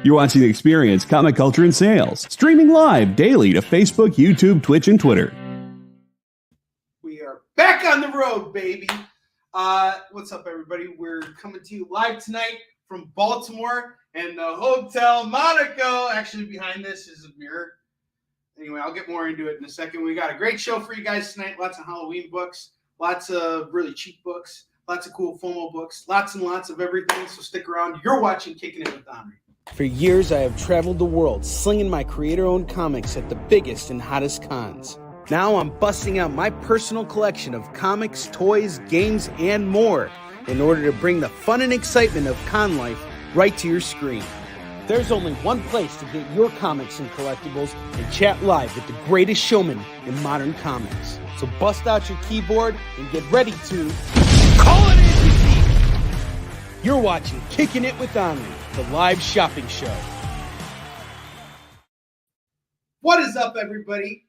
You're watching The Experience, Comic Culture and Sales, streaming live daily to Facebook, YouTube, Twitch, and Twitter. We are back on the road, baby. What's up, everybody? We're coming to you live tonight from Baltimore and the Hotel Monaco. Actually, behind this is a mirror. Anyway, I'll get more into it in a second. We got a great show for you guys tonight. Lots of Halloween books, lots of really cheap books, lots of cool FOMO books, lots and lots of everything. So stick around. You're watching Kickin It With Onrie. For years, I have traveled the world slinging my creator-owned comics at the biggest and hottest cons. Now I'm busting out my personal collection of comics, toys, games, and more in order to bring the fun and excitement of con life right to your screen. There's only one place to get your comics and collectibles and chat live with the greatest showman in modern comics. So bust out your keyboard and get ready to call it in! You're watching Kickin It With Onrie, the live shopping show. What is up, everybody?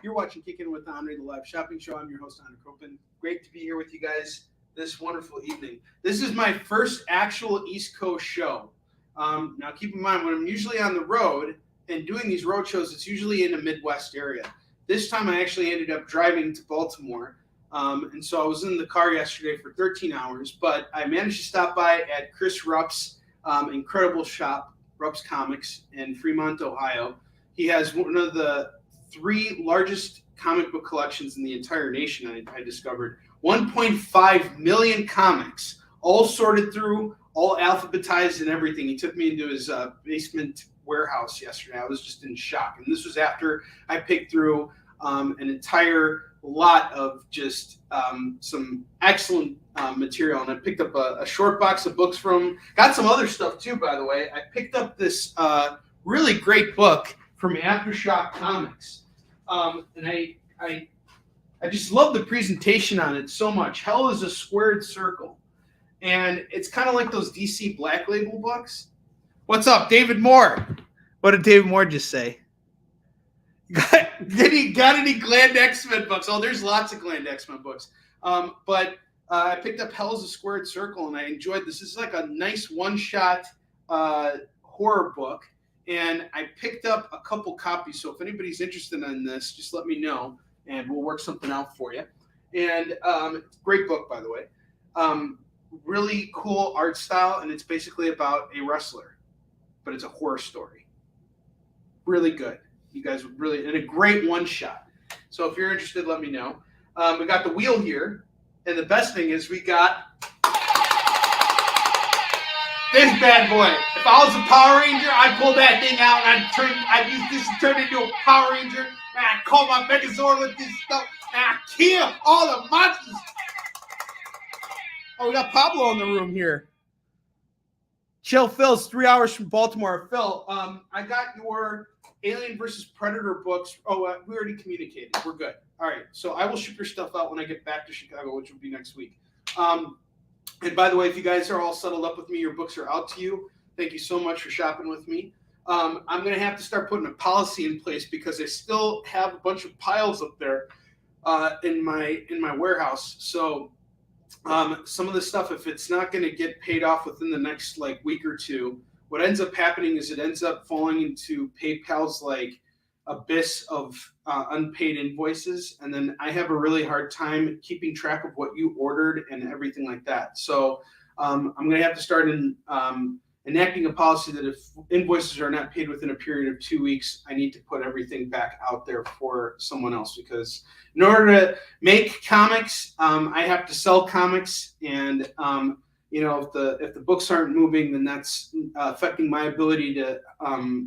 You're watching Kickin It With Onrie, the live shopping show. I'm your host, Onrie Kompan. Great to be here with you guys this wonderful evening. This is my first actual East Coast show. Now, keep in mind, when I'm usually on the road and doing these road shows, it's usually in the Midwest area. This time, I actually ended up driving to Baltimore. And so I was in the car yesterday for 13 hours, but I managed to stop by at Chris Rupp's incredible shop, Rupp's Comics in Fremont, Ohio. He has one of the 3 largest comic book collections in the entire nation, I discovered. 1.5 million comics, all sorted through, all alphabetized and everything. He took me into his basement warehouse yesterday. I was just in shock. And this was after I picked through an entire lot of just some excellent material. And I picked up a short box of books from, got some other stuff too, by the way. I picked up this really great book from Aftershock Comics. And I just love the presentation on it so much. Hell is a Squared Circle. And it's kind of like those DC Black Label books. What's up, David Moore? What did David Moore just say? Did he got any Gland X-Men books? Oh, there's lots of Gland X-Men books. But I picked up Hell's a Squared Circle, and I enjoyed this. This is like a nice one-shot horror book. And I picked up a couple copies. So if anybody's interested in this, just let me know, and we'll work something out for you. And great book, by the way. Really cool art style, and it's basically about a wrestler, but it's a horror story. Really good. You guys would really, and a great one shot. So if you're interested, let me know. We got the wheel here, and the best thing is we got this bad boy. If I was a Power Ranger, I'd pull that thing out and I'd use this to turn into a Power Ranger, and I'd call my Megazord with this stuff, and I'd kill all the monsters. Oh, we got Pablo in the room here. Chill Phil's 3 hours from Baltimore. Phil, I got your Alien versus Predator books. Oh, we already communicated. We're good. All right. So I will ship your stuff out when I get back to Chicago, which will be next week. And by the way, if you guys are all settled up with me, your books are out to you. Thank you so much for shopping with me. I'm going to have to start putting a policy in place because I still have a bunch of piles up there in my warehouse. So some of the stuff, if it's not going to get paid off within the next week or two, what ends up happening is it ends up falling into PayPal's abyss of unpaid invoices, and then I have a really hard time keeping track of what you ordered and everything like that. So I'm going to have to start enacting a policy that if invoices are not paid within a period of 2 weeks, I need to put everything back out there for someone else, because in order to make comics, I have to sell comics, and if the books aren't moving, then that's affecting my ability to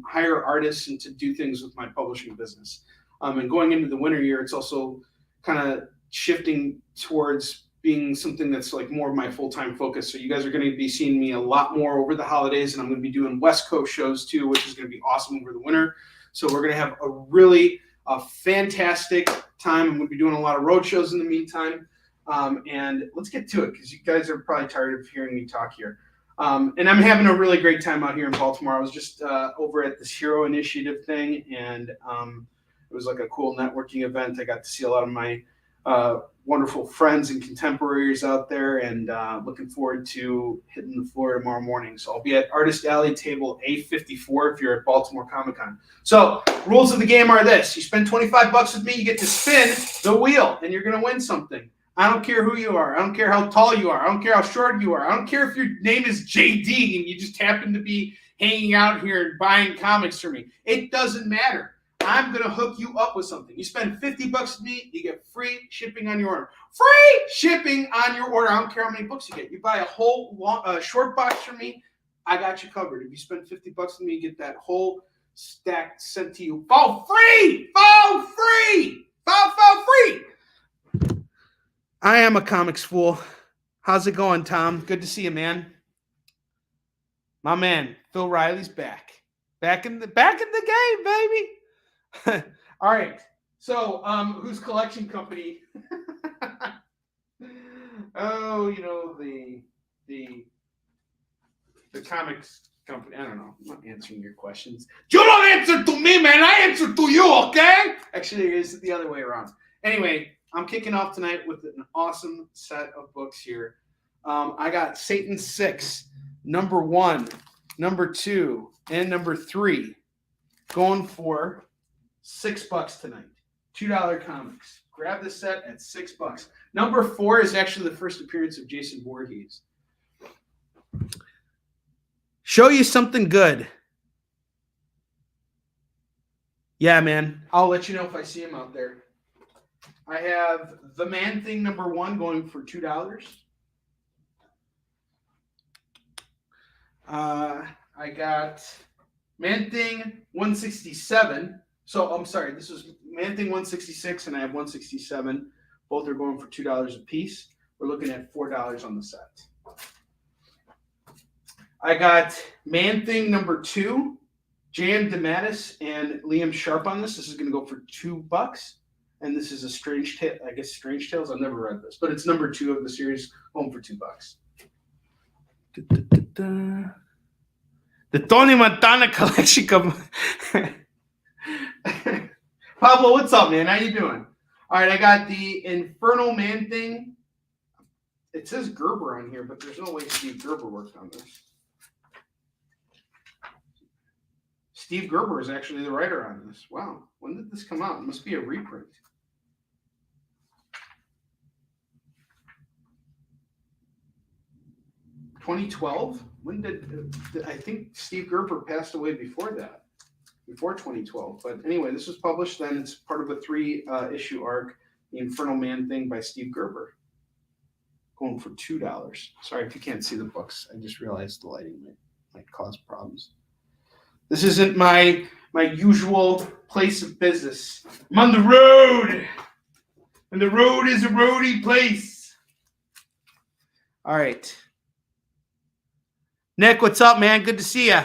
hire artists and to do things with my publishing business. And going into the winter year, it's also kind of shifting towards being something that's more of my full-time focus. So you guys are going to be seeing me a lot more over the holidays, and I'm going to be doing West Coast shows too, which is going to be awesome over the winter. So we're going to have a really fantastic time. I'm going to be doing a lot of road shows in the meantime. And let's get to it, because you guys are probably tired of hearing me talk here. And I'm having a really great time out here in Baltimore. I was just over at this Hero Initiative thing, and it was like a cool networking event. I got to see a lot of my wonderful friends and contemporaries out there, and looking forward to hitting the floor tomorrow morning. So I'll be at Artist Alley table A54 if you're at Baltimore Comic Con. So rules of the game are this: you spend $25 with me, you get to spin the wheel, and you're going to win something. I don't care who you are. I don't care how tall you are. I don't care how short you are. I don't care if your name is JD and you just happen to be hanging out here and buying comics from me. It doesn't matter. I'm going to hook you up with something. You spend $50 with me, you get free shipping on your order. Free shipping on your order. I don't care how many books you get. You buy a whole short box from me, I got you covered. If you spend $50 with me, you get that whole stack sent to you for free. For free. For free. I am a comics fool. How's it going, Tom? Good to see you, man. My man, Phil Riley's back. Back in the game, baby. All right. So, whose collection company? Oh, the comics company. I don't know. I'm not answering your questions. You don't answer to me, man. I answer to you, okay? Actually, it's the other way around. Anyway, I'm kicking off tonight with an awesome set of books here. I got Satan 6, number 1, number 2, and number 3 going for $6 tonight. $2 comics. Grab the set at $6. Number 4 is actually the first appearance of Jason Voorhees. Show you something good. Yeah, man. I'll let you know if I see him out there. I have The Man Thing number 1 going for $2. I got Man Thing 167. So I'm sorry, this was Man Thing 166 and I have 167. Both are going for $2 a piece. We're looking at $4 on the set. I got Man Thing number 2, Jan DeMatteis and Liam Sharp on this. This is going to go for $2. And this is a Strange Tale, I guess Strange Tales. I've never read this, but it's number 2 of the series, home for $2. The Tony Montana collection. Pablo, what's up, man? How you doing? All right, I got the Infernal Man Thing. It says Gerber on here, but there's no way Steve Gerber worked on this. Steve Gerber is actually the writer on this. Wow. When did this come out? It must be a reprint. $2012? When did I think Steve Gerber passed away before that? Before 2012. But anyway, this was published then. It's part of a 3-issue arc, The Infernal Man Thing by Steve Gerber. Going for $2. Sorry if you can't see the books. I just realized the lighting might cause problems. This isn't my usual place of business. I'm on the road. And the road is a roady place. All right. Nick, what's up, man? Good to see you.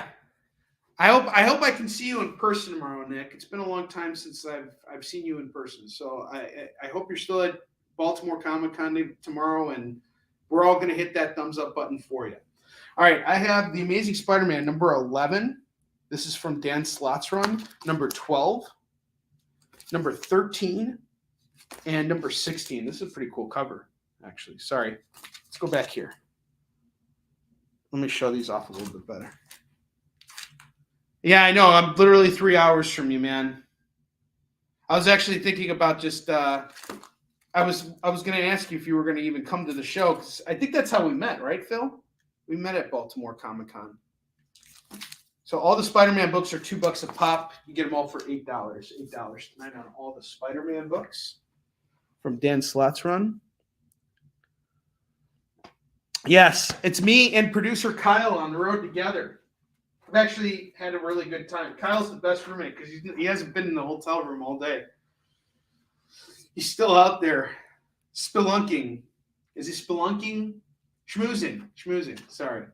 I hope I can see you in person tomorrow, Nick. It's been a long time since I've seen you in person. So I hope you're still at Baltimore Comic Con tomorrow, and we're all going to hit that thumbs up button for you. All right, I have The Amazing Spider-Man number 11. This is from Dan Slott's run. Number 12, number 13, and number 16. This is a pretty cool cover, actually. Sorry. Let's go back here. Let me show these off a little bit better. Yeah, I know. I'm literally 3 hours from you, man. I was actually thinking about just I was going to ask you if you were going to even come to the show, because I think that's how we met, right, Phil? We met at Baltimore Comic Con. So all the Spider-Man books are $2 a pop. You get them all for $8. $8 tonight on all the Spider-Man books from Dan Slott's run. Yes, it's me and producer Kyle on the road together. I've actually had a really good time. Kyle's the best roommate because he hasn't been in the hotel room all day. He's still out there spelunking. Is he spelunking? Schmoozing. Sorry.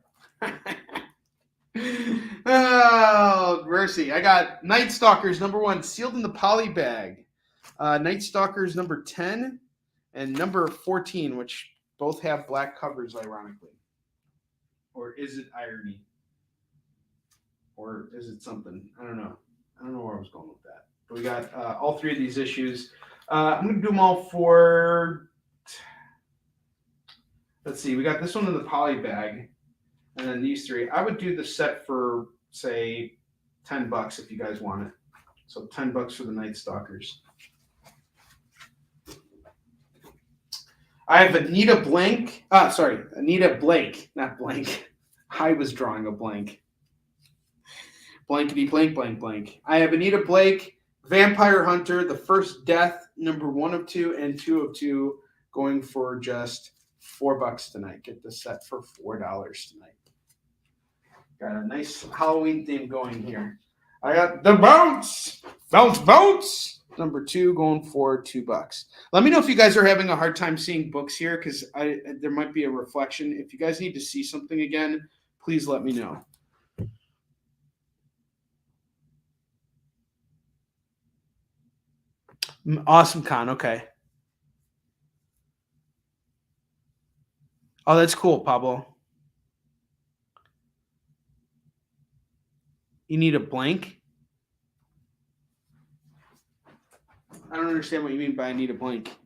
Oh, mercy. I got Night Stalkers number 1 sealed in the poly bag. Night Stalkers number 10 and number 14, which both have black covers, ironically. Or is it irony? Or is it something? I don't know. I don't know where I was going with that. But we got all 3 of these issues. I'm going to do them all for, let's see, we got this one in the poly bag, and then these three. I would do the set for, say, $10 if you guys want it. So $10 for the Night Stalkers. I have Anita Blake, not blank. I was drawing a blank. Blankety blank, blank, blank. I have Anita Blake, Vampire Hunter, The First Death, number 1 of 2 and 2 of 2, going for just $4 tonight. Get the set for $4 tonight. Got a nice Halloween theme going here. I got the Bounce, number 2, going for $2. Let me know if you guys are having a hard time seeing books here, because there might be a reflection. If you guys need to see something again, please let me know. Awesome Con, okay. Oh, that's cool, Pablo. You need a blank? I don't understand what you mean by I need a blank.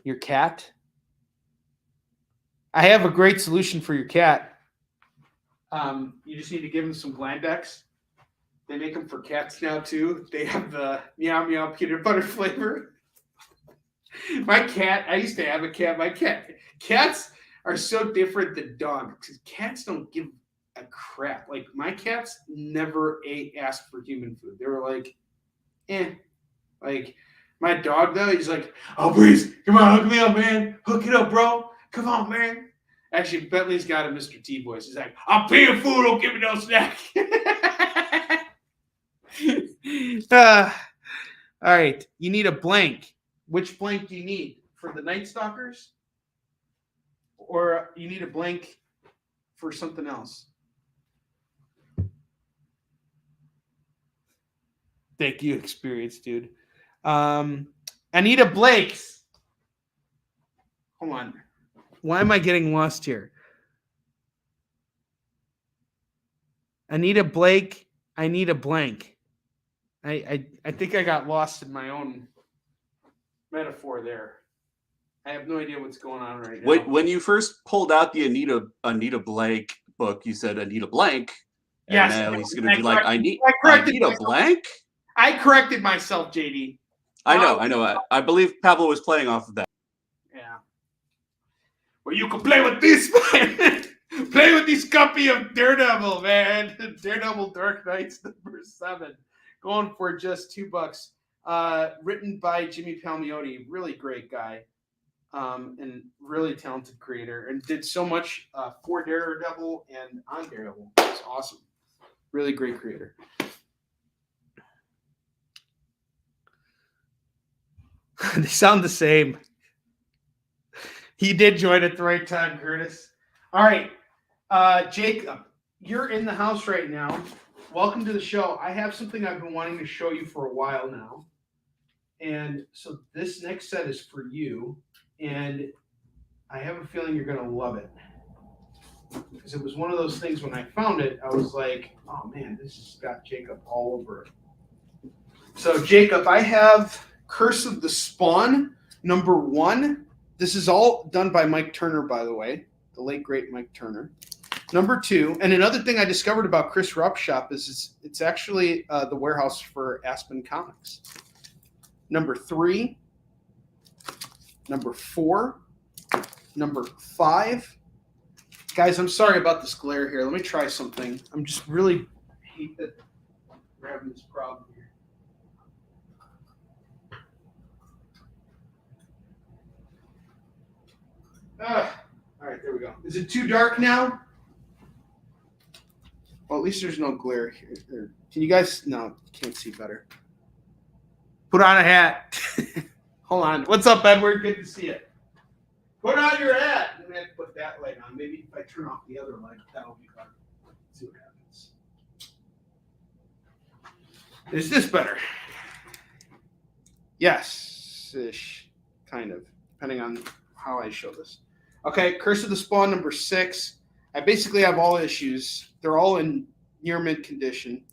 Your cat? I have a great solution for your cat. You just need to give him some Glandex. They make them for cats now too. They have the meow meow peanut butter flavor. My cat, I used to have a cat. Cats are so different than dogs because cats don't give a crap. Like my cats never asked for human food. They were like, Like my dog though, he's like, oh please, come on, hook me up, man. Hook it up, bro. Come on, man. Actually, Bentley's got a Mr. T voice. He's like, I'm paying food, don't give me no snack. All right, you need a blank. Which blank do you need? For the Night Stalkers? Or you need a blank for something else? Thank you, experience, dude. Anita Blake's. Hold on. Why am I getting lost here? Anita Blake, I need a blank. I think I got lost in my own metaphor there. I have no idea what's going on right now. When you first pulled out the Anita Blake book, you said Anita Blank. Yes. And now he's going to be like, I need a blank? I corrected myself, JD. I know. I believe Pablo was playing off of that. Yeah. Well, you can play with this, man. Play with this copy of Daredevil, man. Daredevil Dark Knights number 7. Going for just $2. Written by Jimmy Palmiotti. Really great guy. And really talented creator. And did so much for Daredevil and on Daredevil. It's awesome. Really great creator. They sound the same. He did join at the right time, Curtis. All right. Jacob, you're in the house right now. Welcome to the show. I have something I've been wanting to show you for a while now. And so this next set is for you. And I have a feeling you're going to love it. Because it was one of those things when I found it, I was like, oh man, this has got Jacob all over it. So Jacob, I have Curse of the Spawn, number 1. This is all done by Mike Turner, by the way, the late, great Mike Turner. Number 2, and another thing I discovered about Chris Rupp's shop is it's actually the warehouse for Aspen Comics. Number 3, number 4, number 5. Guys, I'm sorry about this glare here. Let me try something. I'm just really hate that we're having this problem here. All right, there we go. Is it too dark now? Well, at least there's no glare here. Can you guys? No, can't see better. Put on a hat. Hold on. What's up, Edward? Good to see you. Put on your hat. I'm going to put that light on. Maybe if I turn off the other light, that'll be better. Let's see what happens. Is this better? Yes-ish. Kind of. Depending on how I show this. Okay, Curse of the Spawn, number 6. I basically have all issues. They're all in near mint condition.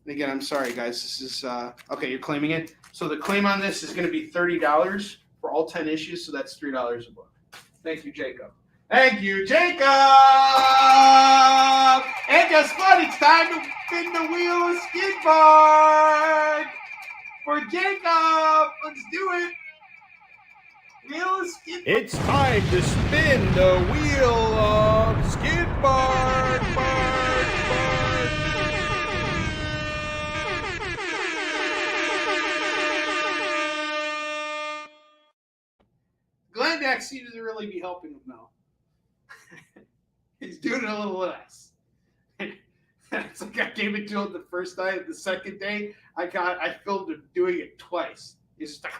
And again, I'm sorry, guys. This is okay. You're claiming it. So the claim on this is going to be $30 for all 10 issues. So that's $3 a book. Thank you, Jacob. Thank you, Jacob. And guess what? It's time to spin the wheel of Skidmark for Jacob. Let's do it. Wheel of Skidmark. It's time to spin the wheel of Skidmark. Glendax seems to really be helping him now. He's doing it a little less. It's like I gave it to him the first day. The second day, I filmed him doing it twice. He's just like,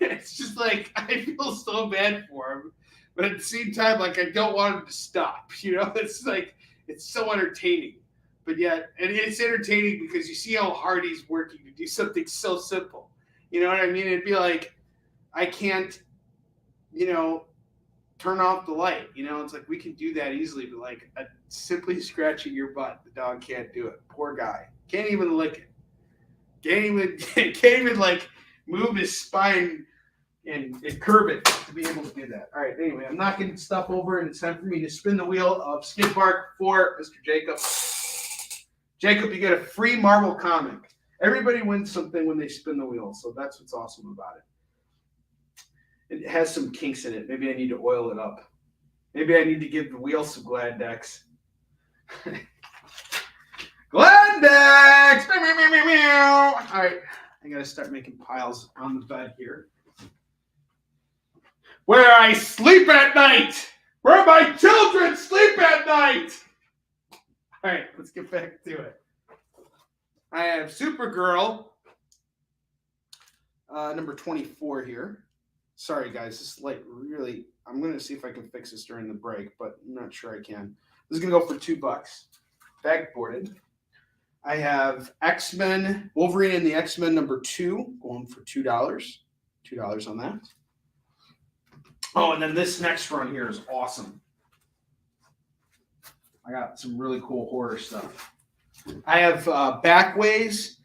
it's just like I feel so bad for him, but at the same time, like I don't want him to stop. You know, it's like it's so entertaining. But yet, and it's entertaining because you see how hard he's working to do something so simple. You know what I mean? It'd be like, I can't, turn off the light. It's like we can do that easily, but like simply scratching your butt, the dog can't do it. Poor guy. Can't even lick it. Can't even like move his spine and curve it to be able to do that. All right, anyway, I'm knocking stuff over and it's time for me to spin the wheel of Skidmark for Mr. Jacob. Jacob, you get a free Marvel comic. Everybody wins something when they spin the wheel, so that's what's awesome about it. It has some kinks in it. Maybe I need to oil it up. Maybe I need to give the wheel some Glandex. Glandex! All right, I got to start making piles on the bed here. Where I sleep at night! Where my children sleep at night! All right, let's get back to it. I have Supergirl, number 24 here. Sorry, guys, this is like really, I'm going to see if I can fix this during the break, but I'm not sure I can. This is going to go for $2. Bagboarded. I have X-Men, Wolverine and the X-Men number 2, going for $2. $2 on that. Oh, and then this next run here is awesome. I got some really cool horror stuff. I have Backways,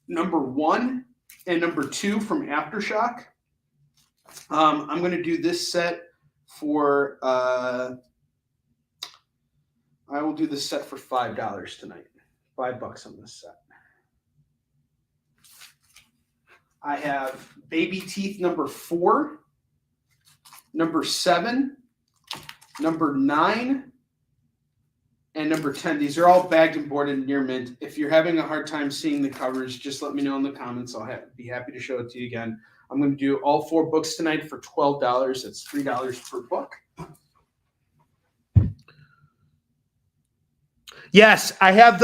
number 1 and number 2 from Aftershock. I'm going to do this set for, I will do this set for $5 tonight. $5 on this set. I have Baby Teeth number 4, number 7, number 9, and number 10. These are all bagged and boarded near mint. If you're having a hard time seeing the covers, just let me know in the comments. I'll be happy to show it to you again. I'm going to do all 4 books tonight for $12. That's $3 per book. Yes, I have.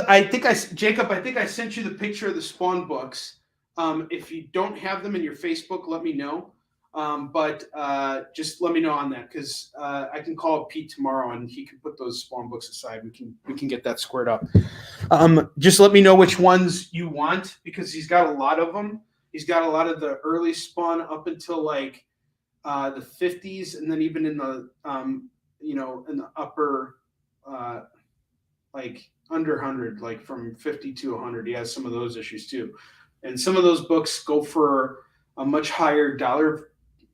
Jacob, I think I sent you the picture of the Spawn books. If you don't have them in your Facebook, let me know. But just let me know on that because I can call Pete tomorrow and he can put those Spawn books aside. We can get that squared up. Just let me know which ones you want because he's got a lot of them. He's got a lot of the early Spawn up until like the 50s, and then even in the in the upper like under 100, like from 50 to 100. He has some of those issues too, and some of those books go for a much higher dollar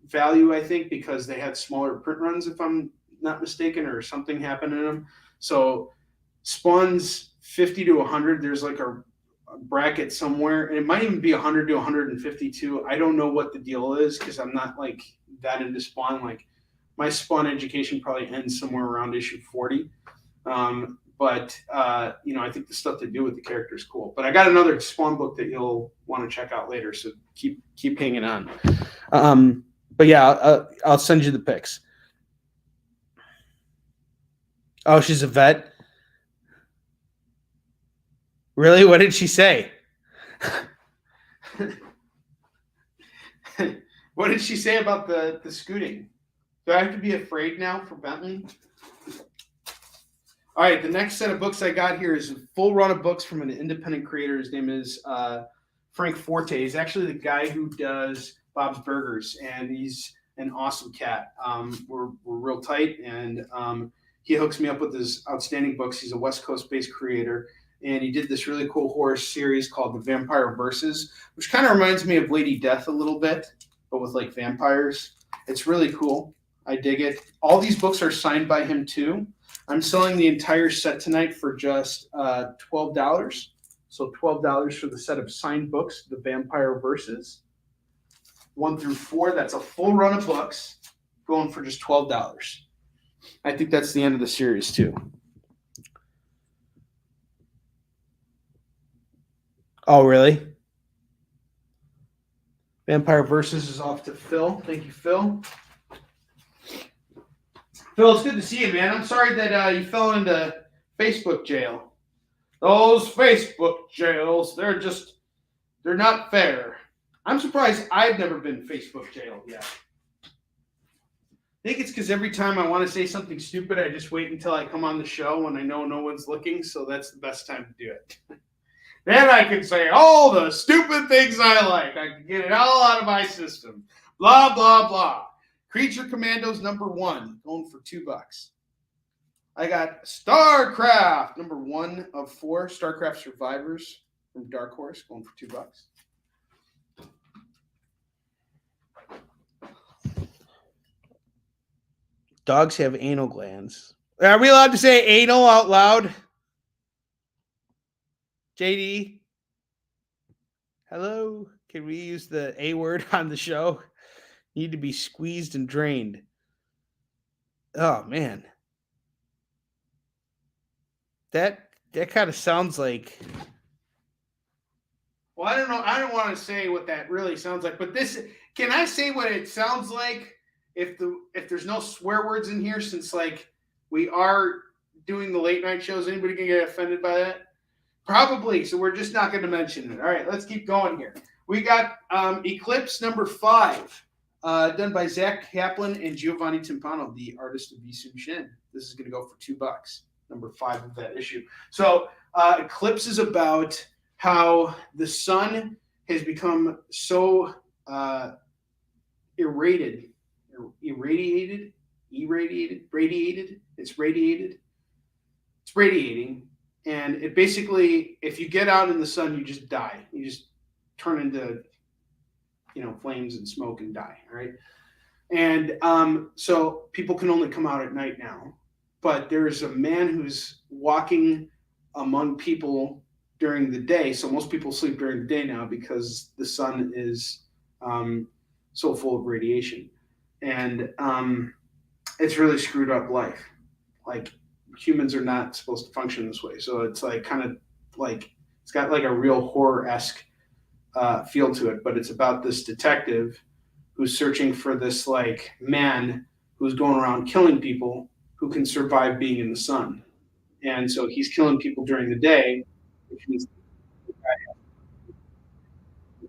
value, I think, because they had smaller print runs, if I'm not mistaken, or something happened in them. So Spawn's 50 to 100. There's like a bracket somewhere, and it might even be 100 to 152. I don't know what the deal is because I'm not like that into Spawn. Like my Spawn education probably ends somewhere around issue 40. But I think the stuff they do with the character is cool. But I got another Spawn book that you'll want to check out later, so keep hanging on. But yeah, I'll send you the pics. Oh, she's a vet. Really? What did she say? What did she say about the scooting? Do I have to be afraid now for Bentley? All right, the next set of books I got here is a full run of books from an independent creator. His name is Frank Forte. He's actually the guy who does Bob's Burgers, and he's an awesome cat. We're real tight, and he hooks me up with his outstanding books. He's a West Coast-based creator. and he did this really cool horror series called The Vampire Verses, which kind of reminds me of Lady Death a little bit, but with like vampires. It's really cool. I dig it. All these books are signed by him too. I'm selling the entire set tonight for just $12. So $12 for the set of signed books, The Vampire Verses, 1 through 4. That's a full run of books, going for just $12. I think that's the end of the series too. Oh, really? Vampire Versus is off to Phil. Thank you, Phil. Phil, it's good to see you, man. I'm sorry that you fell into Facebook jail. Those Facebook jails, they're not fair. I'm surprised I've never been Facebook jailed yet. I think it's because every time I want to say something stupid, I just wait until I come on the show when I know no one's looking, so that's the best time to do it. Then I can say all the stupid things I like. I can get it all out of my system. Blah, blah, blah. Creature Commandos #1, going for $2. I got StarCraft, #1 of 4. StarCraft Survivors from Dark Horse, going for $2. Dogs have anal glands. Are we allowed to say anal out loud? JD? Hello? Can we use the A word on the show? Need to be squeezed and drained. Oh, man. That kind of sounds like... Well, I don't know. I don't want to say what that really sounds like, but this... Can I say what it sounds like if there's no swear words in here, since like we are doing the late night shows? Anybody gonna get offended by that? Probably, so we're just not going to mention it. All right, let's keep going here. We got Eclipse #5, done by Zach Kaplan and Giovanni Timpano, the artist of Visun Shin. This is going to go for $2, #5 of that issue. So Eclipse is about how the sun has become so irradiated. It's radiating. And it basically, if you get out in the sun, you just die. You just turn into, flames and smoke and die, right? And so people can only come out at night now. But there's a man who's walking among people during the day. So most people sleep during the day now because the sun is so full of radiation. And it's really screwed up life. Like, humans are not supposed to function this way. So it's like kind of like it's got like a real horror-esque feel to it, but it's about this detective who's searching for this like man who's going around killing people who can survive being in the sun. And so he's killing people during the day, which means the guy has to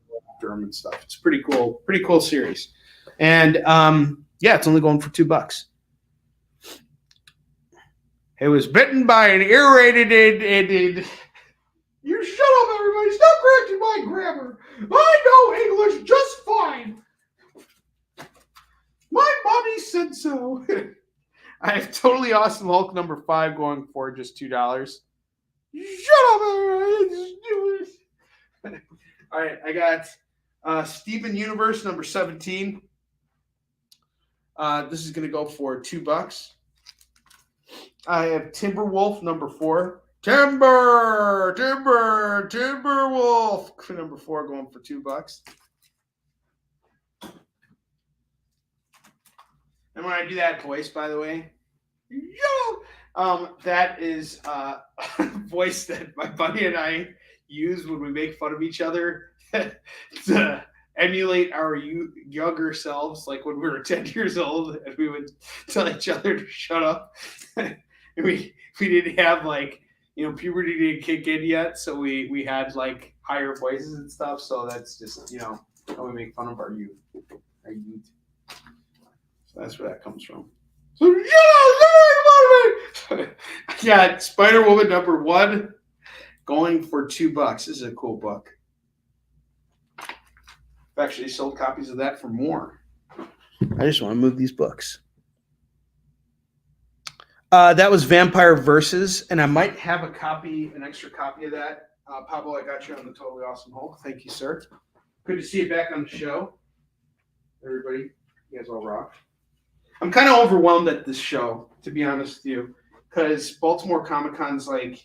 go after him and stuff. It's pretty cool series. And yeah, it's only going for $2. It was bitten by an irradiated. You shut up, everybody! Stop correcting my grammar. I know English just fine. My mommy said so. I have Totally Awesome Hulk #5 going for just $2. Shut up, everybody! All right, I got Steven Universe #17. This is going to go for $2. I have Timberwolf #4. Timberwolf #4 going for $2. And when I do that voice, by the way, that is a voice that my buddy and I use when we make fun of each other to emulate our younger selves, like when we were 10 years old and we would tell each other to shut up. we didn't have like, puberty didn't kick in yet, so we had like higher voices and stuff. So that's just, how we make fun of our youth. So that's where that comes from. So I got Spider-Woman #1 going for $2. This is a cool book. I've actually sold copies of that for more. I just want to move these books. That was Vampire Versus, and I might have an extra copy of that. Pablo, I got you on the Totally Awesome Hulk. Thank you, sir. Good to see you back on the show. Everybody, you guys all rock. I'm kind of overwhelmed at this show, to be honest with you, because Baltimore Comic Con's like,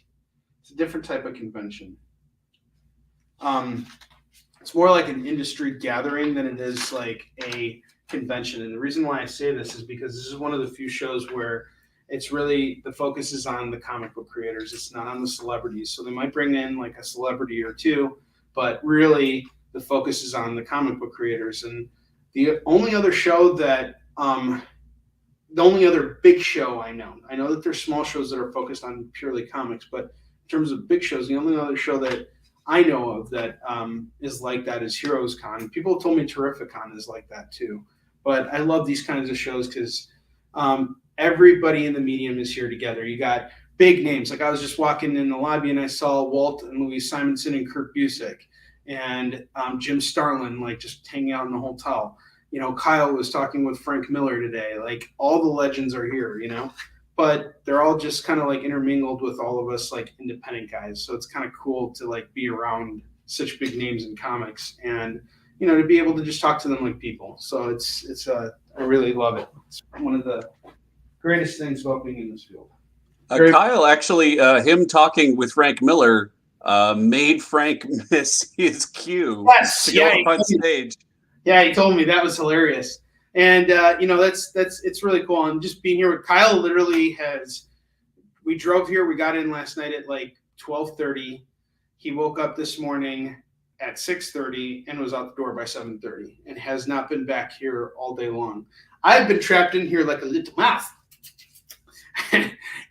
it's a different type of convention. It's more like an industry gathering than it is like a convention. And the reason why I say this is because this is one of the few shows where it's really, the focus is on the comic book creators. It's not on the celebrities. So they might bring in like a celebrity or two, but really the focus is on the comic book creators. And the only other show that, the only other big show I know that there's small shows that are focused on purely comics, but in terms of big shows, the only other show that I know of that is like that is Heroes Con. People told me Terrificon is like that too. But I love these kinds of shows because everybody in the medium is here together. You got big names. Like I was just walking in the lobby and I saw Walt and Louise Simonson and Kurt Busiek and Jim Starlin like just hanging out in the hotel. You know, Kyle was talking with Frank Miller today. Like all the legends are here, you know, but they're all just kind of like intermingled with all of us like independent guys. So it's kind of cool to like be around such big names in comics and, you know, to be able to just talk to them like people. So I really love it. It's one of the greatest things about being in this field. Kyle, actually, him talking with Frank Miller made Frank miss his cue to go up on stage. Yeah, he told me that was hilarious. And, you know, it's really cool. And just being here with Kyle literally we drove here. We got in last night at like 12:30. He woke up this morning at 6:30 and was out the door by 7:30 and has not been back here all day long. I've been trapped in here like a little mouse.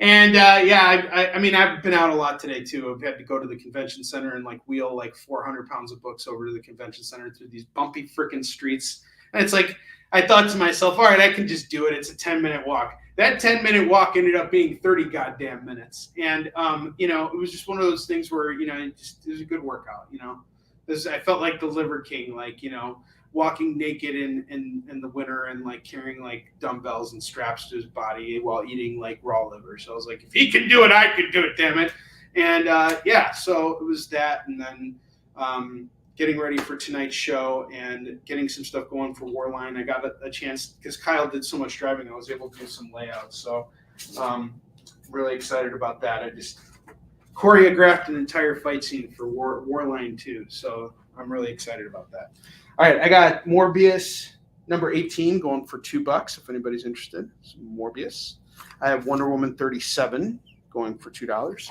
And I mean, I've been out a lot today too. I've had to go to the convention center and like wheel like 400 pounds of books over to the convention center through these bumpy freaking streets. And it's like, I thought to myself, all right, I can just do it. It's a 10-minute walk. That 10-minute walk ended up being 30 goddamn minutes. And, you know, it was just one of those things where, you know, it was a good workout, you know. I felt like the Liver King, like, you know, walking naked in the winter and like carrying like dumbbells and straps to his body while eating like raw liver. So I was like, if he can do it, I can do it, damn it. And so it was that. And then getting ready for tonight's show and getting some stuff going for Warline. I got a chance because Kyle did so much driving. I was able to do some layouts. So really excited about that. I just choreographed an entire fight scene for Warline too. So I'm really excited about that. All right, I got Morbius number 18 going for $2 if anybody's interested. Some Morbius. I have Wonder Woman 37 going for $2.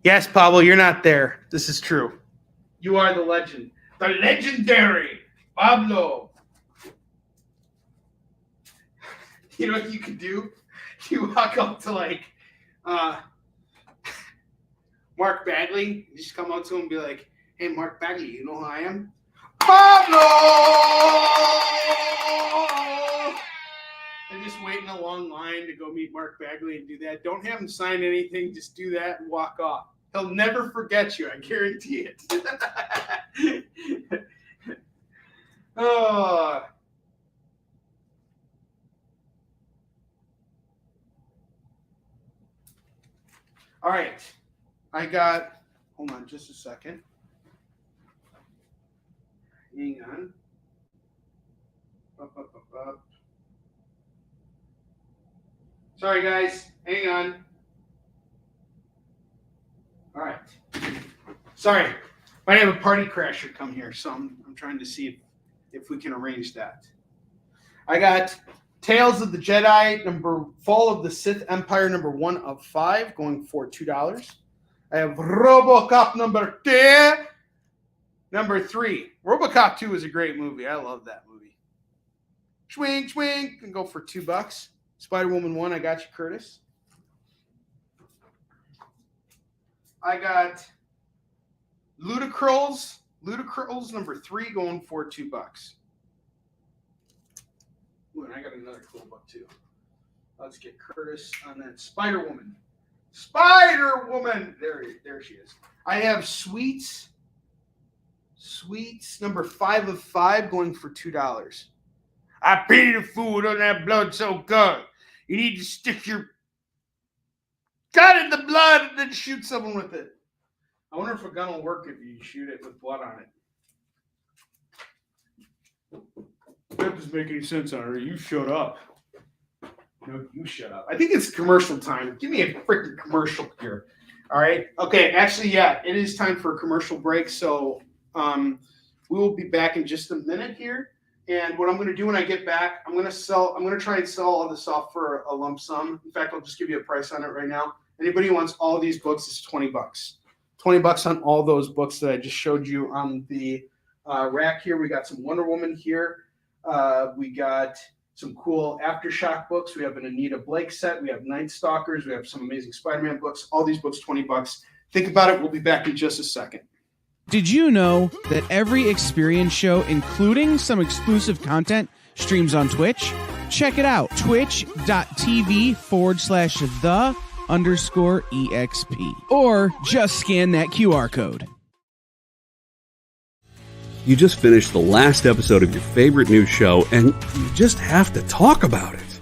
Yes, Pablo, you're not there. This is true. You are the legend. The legendary Pablo. You know what you could do? You walk up to like Mark Bagley, you just come up to him and be like, hey, Mark Bagley, you know who I am? Pablo! And just wait in a long line to go meet Mark Bagley and do that. Don't have him sign anything. Just do that and walk off. He'll never forget you. I guarantee it. Oh. All right. Hold on just a second. Hang on. Up. Sorry, guys. Hang on. All right. Sorry. Might have a party crasher come here, so I'm trying to see if we can arrange that. I got Tales of the Jedi, Fall of the Sith Empire, number 1 of 5, going for $2. I have RoboCop number 2, number 3. RoboCop 2 is a great movie. I love that movie. Swing, can go for $2. Spider-Woman 1, I got you, Curtis. I got Ludacrolls number 3, going for $2. Ooh, and I got another cool book too. Let's get Curtis on that. Spider-Woman. There she is. I have Sweets Sweets, number 5 of 5, going for $2. I pity the fool on that blood so good. You need to stick your gun in the blood and then shoot someone with it. I wonder if a gun will work if you shoot it with blood on it. That doesn't make any sense, Onrie. You shut up. No, you shut up. I think it's commercial time. Give me a freaking commercial here. All right. Okay. Actually, yeah, it is time for a commercial break. So we will be back in just a minute here. And what I'm going to do when I get back, I'm going to try and sell all this off for a lump sum. In fact, I'll just give you a price on it right now. Anybody who wants all these books is $20. $20 on all those books that I just showed you on the rack here. We got some Wonder Woman here. We got some cool Aftershock books. We have an Anita Blake set. We have Night Stalkers. We have some amazing Spider-Man books. All these books, $20. Think about it. We'll be back in just a second. Did you know that every experience show, including some exclusive content, streams on Twitch? Check it out. Twitch.tv/the_EXP. Or just scan that QR code. You just finished the last episode of your favorite new show, and you just have to talk about it.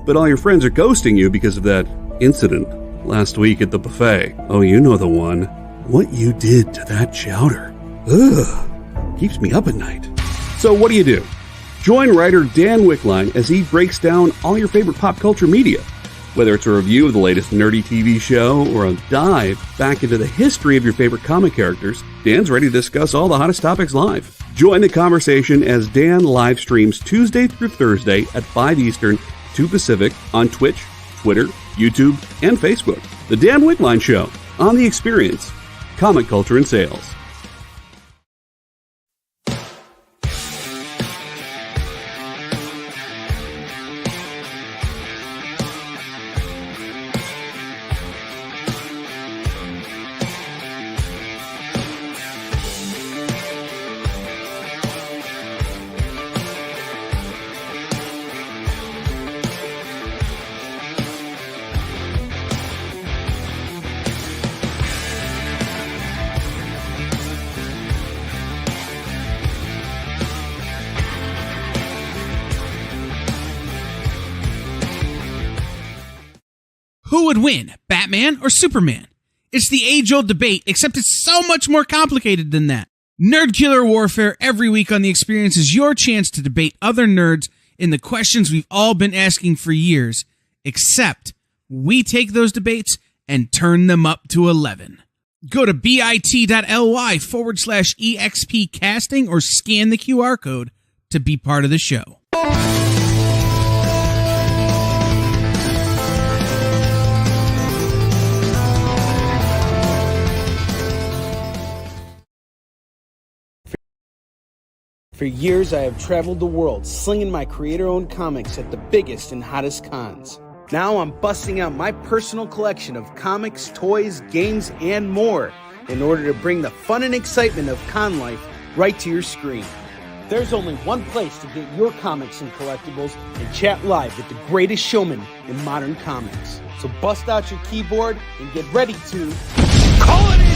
But all your friends are ghosting you because of that incident last week at the buffet. Oh, you know the one. What you did to that chowder. Ugh. Keeps me up at night. So what do? Join writer Dan Wickline as he breaks down all your favorite pop culture media. Whether it's a review of the latest nerdy TV show or a dive back into the history of your favorite comic characters, Dan's ready to discuss all the hottest topics live. Join the conversation as Dan live streams Tuesday through Thursday at 5 Eastern, 2 Pacific on Twitch, Twitter, YouTube, and Facebook. The Dan Wickline Show on The Experience, Comic Culture and Sales. Who would win, Batman or Superman? It's the age-old debate, except it's so much more complicated than that. Nerd Killer Warfare every week on The Experience is your chance to debate other nerds in the questions we've all been asking for years, except we take those debates and turn them up to 11. Go to bit.ly/EXP casting or scan the QR code to be part of the show. For years, I have traveled the world slinging my creator-owned comics at the biggest and hottest cons. Now I'm busting out my personal collection of comics, toys, games, and more in order to bring the fun and excitement of con life right to your screen. There's only one place to get your comics and collectibles and chat live with the greatest showman in modern comics. So bust out your keyboard and get ready to call it in!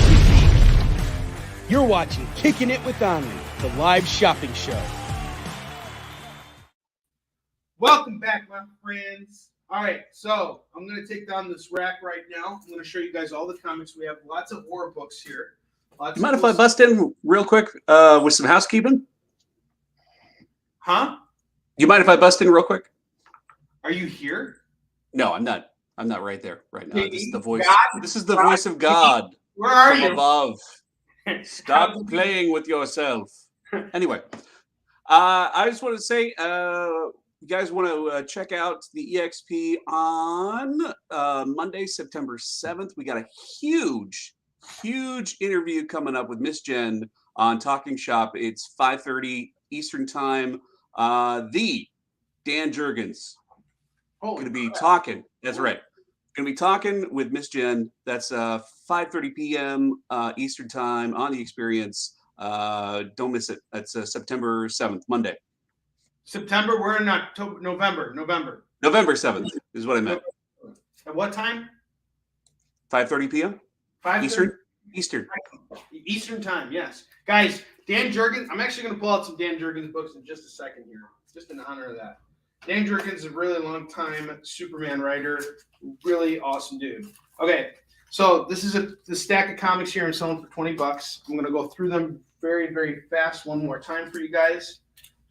You're watching Kickin It With Onrie, the live shopping show. Welcome back, my friends. All right, so I'm going to take down this rack right now. I'm going to show you guys all the comics. We have lots of horror books here. You mind if I bust in real quick with some housekeeping? Huh? You mind if I bust in real quick? Are you here? No, I'm not. I'm not right there right now. This is the voice. God? This is the voice of God. Where are from you? Above. Stop playing with yourself. Anyway, I just want to say, you guys want to check out the EXP on Monday, September 7th. We got a huge interview coming up with Miss Jen on Talking Shop. It's 5:30 Eastern Time. The Dan Jurgens going to be talking. That's right. Going to be talking with Miss Jen. That's 5:30 p.m. Eastern Time on The Experience. Don't miss it. That's September 7th, Monday. September? We're in October, November. November 7th is what I meant. At what time? 5:30 p.m. 5:30? Eastern. Eastern time, yes. Guys, Dan Jurgens. I'm actually going to pull out some Dan Jurgens books in just a second here, just in honor of that. Dan Jurgens is a really long time Superman writer. Really awesome dude. Okay, so this is the stack of comics here I'm selling for $20. I'm going to go through them very, very fast one more time for you guys.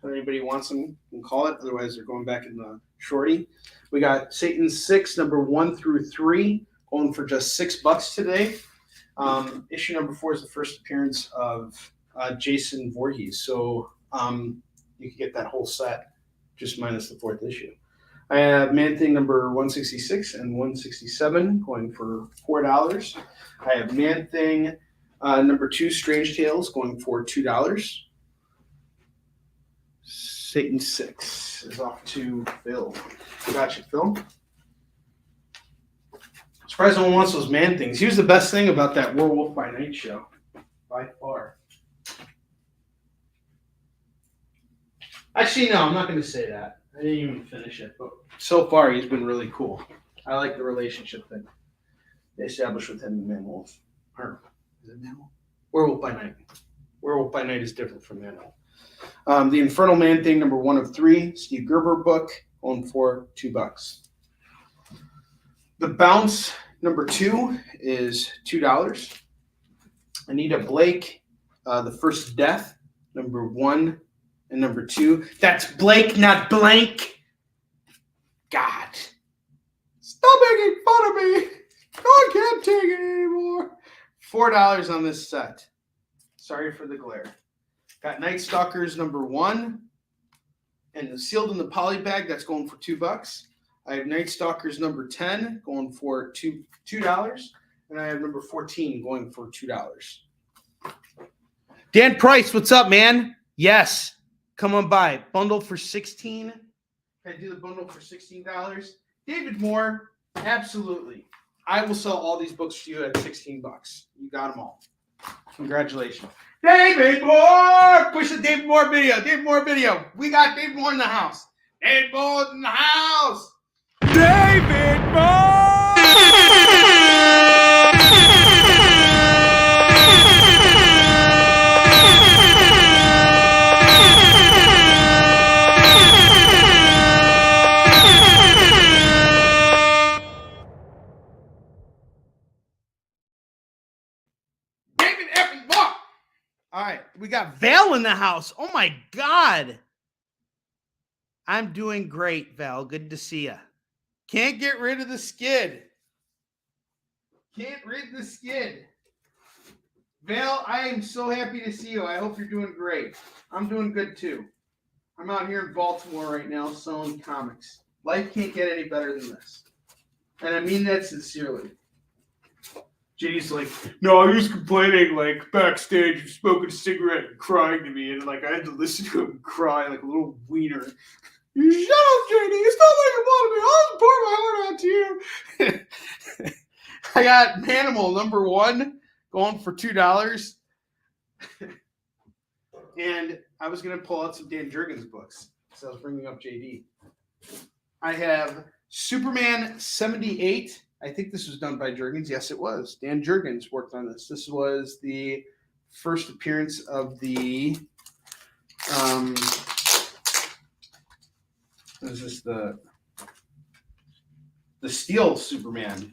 If anybody wants them, can call it. Otherwise, they're going back in the shorty. We got Satan's 6, number 1 through 3, going for just $6 today. Issue number 4 is the first appearance of Jason Voorhees. So you can get that whole set, just minus the 4th issue. I have Man-Thing number 166 and 167 going for $4. I have Man-Thing number 2, Strange Tales, going for $2. Satan 6 is off to Phil. Gotcha, Phil. Surprised no one wants those Man-Things. Here's the best thing about that Werewolf by Night show, by far. Actually, no, I'm not going to say that. I didn't even finish it, but so far he's been really cool. I like the relationship that they established with him and Man-Wolf. Or is it Man-Wolf? Werewolf by Night. Werewolf by Night is different from Man-Wolf. The Infernal Man-Thing, number 1 of 3, Steve Gerber book, going for $2. The Bounce, number 2, is $2. Anita Blake, The First Death, number 1 and number 2. That's Blake, not blank. God. Stop making fun of me. I can't take it anymore. $4 on this set. Sorry for the glare. Got Night Stalkers number 1 and sealed in the poly bag. That's going for $2. I have Night Stalkers number 10 going for $2. And I have number 14 going for $2. Dan Price, what's up, man? Yes. Come on by. Bundle for $16. Can I do the bundle for $16? David Moore, absolutely. I will sell all these books to you at $16. You got them all. Congratulations. David Moore! Push the David Moore video. David Moore video. We got David Moore in the house. David Moore in the house. David Moore! All right, we got Val in the house. Oh, my God. I'm doing great, Val. Good to see you. Can't get rid of the skid. Can't rid the skid. Val, I am so happy to see you. I hope you're doing great. I'm doing good, too. I'm out here in Baltimore right now selling comics. Life can't get any better than this. And I mean that sincerely. JD's like, no, he was complaining, like, backstage, smoking a cigarette and crying to me, and, like, I had to listen to him cry like a little wiener. You shut up, JD. Stop making fun of me. I'll pour my heart out to you. I got Manimal number 1 going for $2. And I was going to pull out some Dan Jurgens books, so I was bringing up JD. I have Superman 78. I think this was done by Jurgens. Yes, it was. Dan Jurgens worked on this. This was the first appearance of the is this the Steel Superman?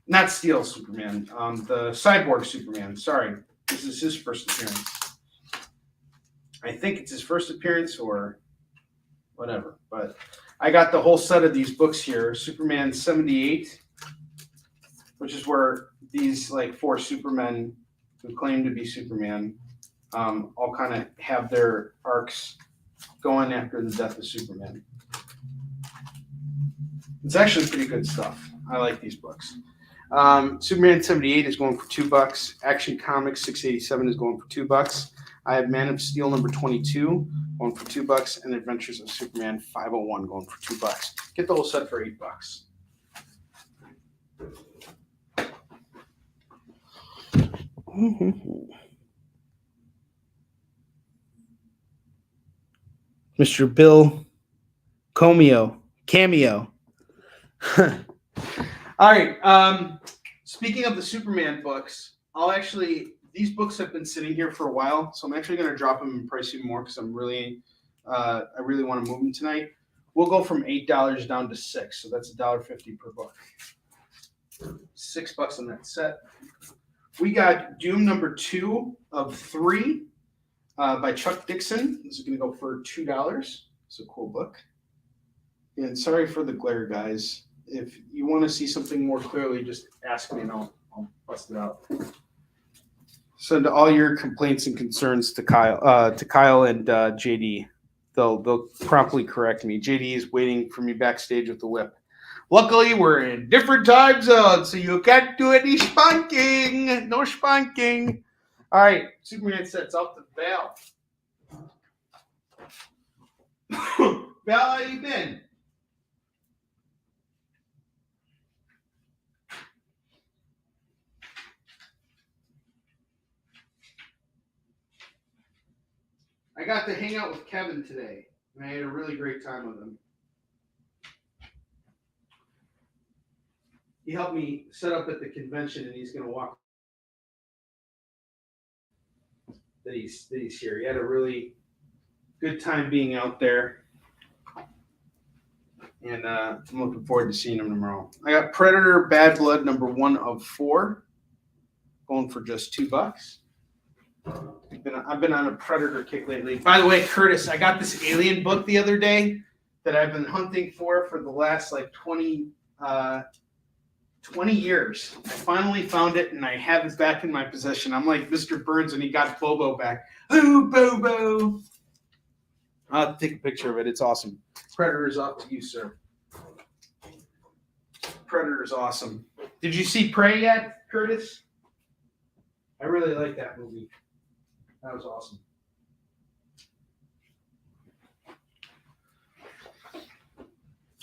Not Steel Superman. The Cyborg Superman. Sorry, this is his first appearance. I think it's his first appearance or whatever, but I got the whole set of these books here. Superman 78, which is where these like 4 Supermen who claim to be Superman all kind of have their arcs going after the death of Superman. It's actually pretty good stuff. I like these books. Superman 78 is going for $2. Action Comics 687 is going for $2. I have Man of Steel number 22 going for $2, and Adventures of Superman 501 going for $2. Get the whole set for $8. Mr. Bill Cameo. All right. Speaking of the Superman books, I'll actually these books have been sitting here for a while, so I'm actually going to drop them in price even more because I really want to move them tonight. We'll go from $8 down to $6, so that's $1.50 per book. $6 on that set. We got Doom number 2 of 3 by Chuck Dixon. This is going to go for $2. It's a cool book. And sorry for the glare, guys. If you want to see something more clearly, just ask me and I'll bust it out. Send all your complaints and concerns to Kyle and JD. They'll promptly correct me. JD is waiting for me backstage with the whip. Luckily, we're in different time zones, so you can't do any spanking. No spanking. All right, Superman sets off to Val. Val, how you been? I got to hang out with Kevin today, and I had a really great time with him. He helped me set up at the convention, and he's going to walk. That he's here. He had a really good time being out there, and I'm looking forward to seeing him tomorrow. I got Predator Bad Blood number 1 of 4, going for just $2. I've been on a Predator kick lately. By the way, Curtis, I got this Alien book the other day that I've been hunting for the last 20 years. I finally found it, and I have it back in my possession. I'm like Mr. Burns, and he got Bobo back. Oh, Bobo! I'll have to take a picture of it. It's awesome. Predator's off to you, sir. Predator's awesome. Did you see Prey yet, Curtis? I really like that movie. That was awesome.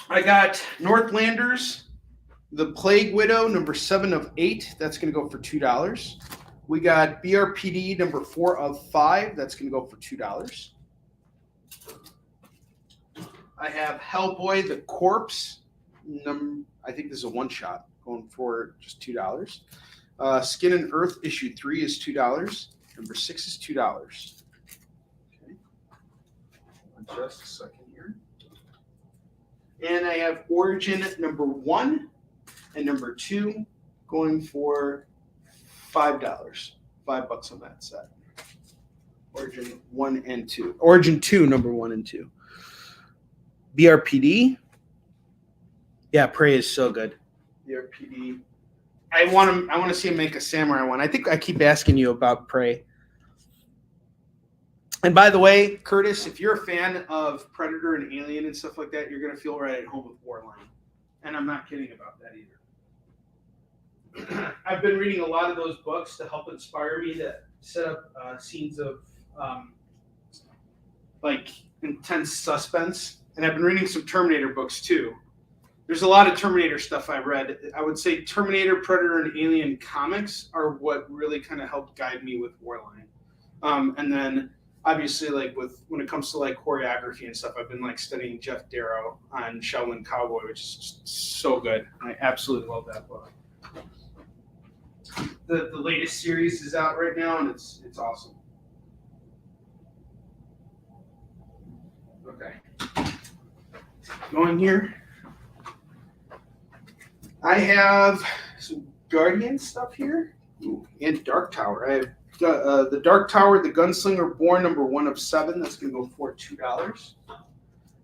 I got Northlanders, The Plague Widow, number 7 of 8. That's going to go for $2. We got BRPD, number 4 of 5. That's going to go for $2. I have Hellboy, The Corpse. I think this is a one-shot, going for just $2. Skin and Earth, issue 3 is $2. Number 6 is $2. Okay. Just a second here. And I have Origin number 1 and number 2 going for $5. $5 on that set. Origin 1 and 2. Origin 2, number 1 and 2. BRPD. Yeah, Prey is so good. BRPD. I want to see him make a samurai one. I think I keep asking you about Prey. And by the way, Curtis, if you're a fan of Predator and Alien and stuff like that, you're going to feel right at home with Warline. And I'm not kidding about that either. I've been reading a lot of those books to help inspire me to set up scenes of intense suspense. And I've been reading some Terminator books too. There's a lot of Terminator stuff I read. I would say Terminator, Predator, and Alien comics are what really kind of helped guide me with Warline. And then obviously when it comes to choreography and stuff, I've been studying Jeff Darrow on Shaolin Cowboy, which is just so good. I absolutely love that book. The latest series is out right now, and it's awesome. Okay. Going here. I have some Guardian stuff here. Ooh, and Dark Tower. I have the Dark Tower, the Gunslinger Born, number 1 of 7. That's going to go for $2.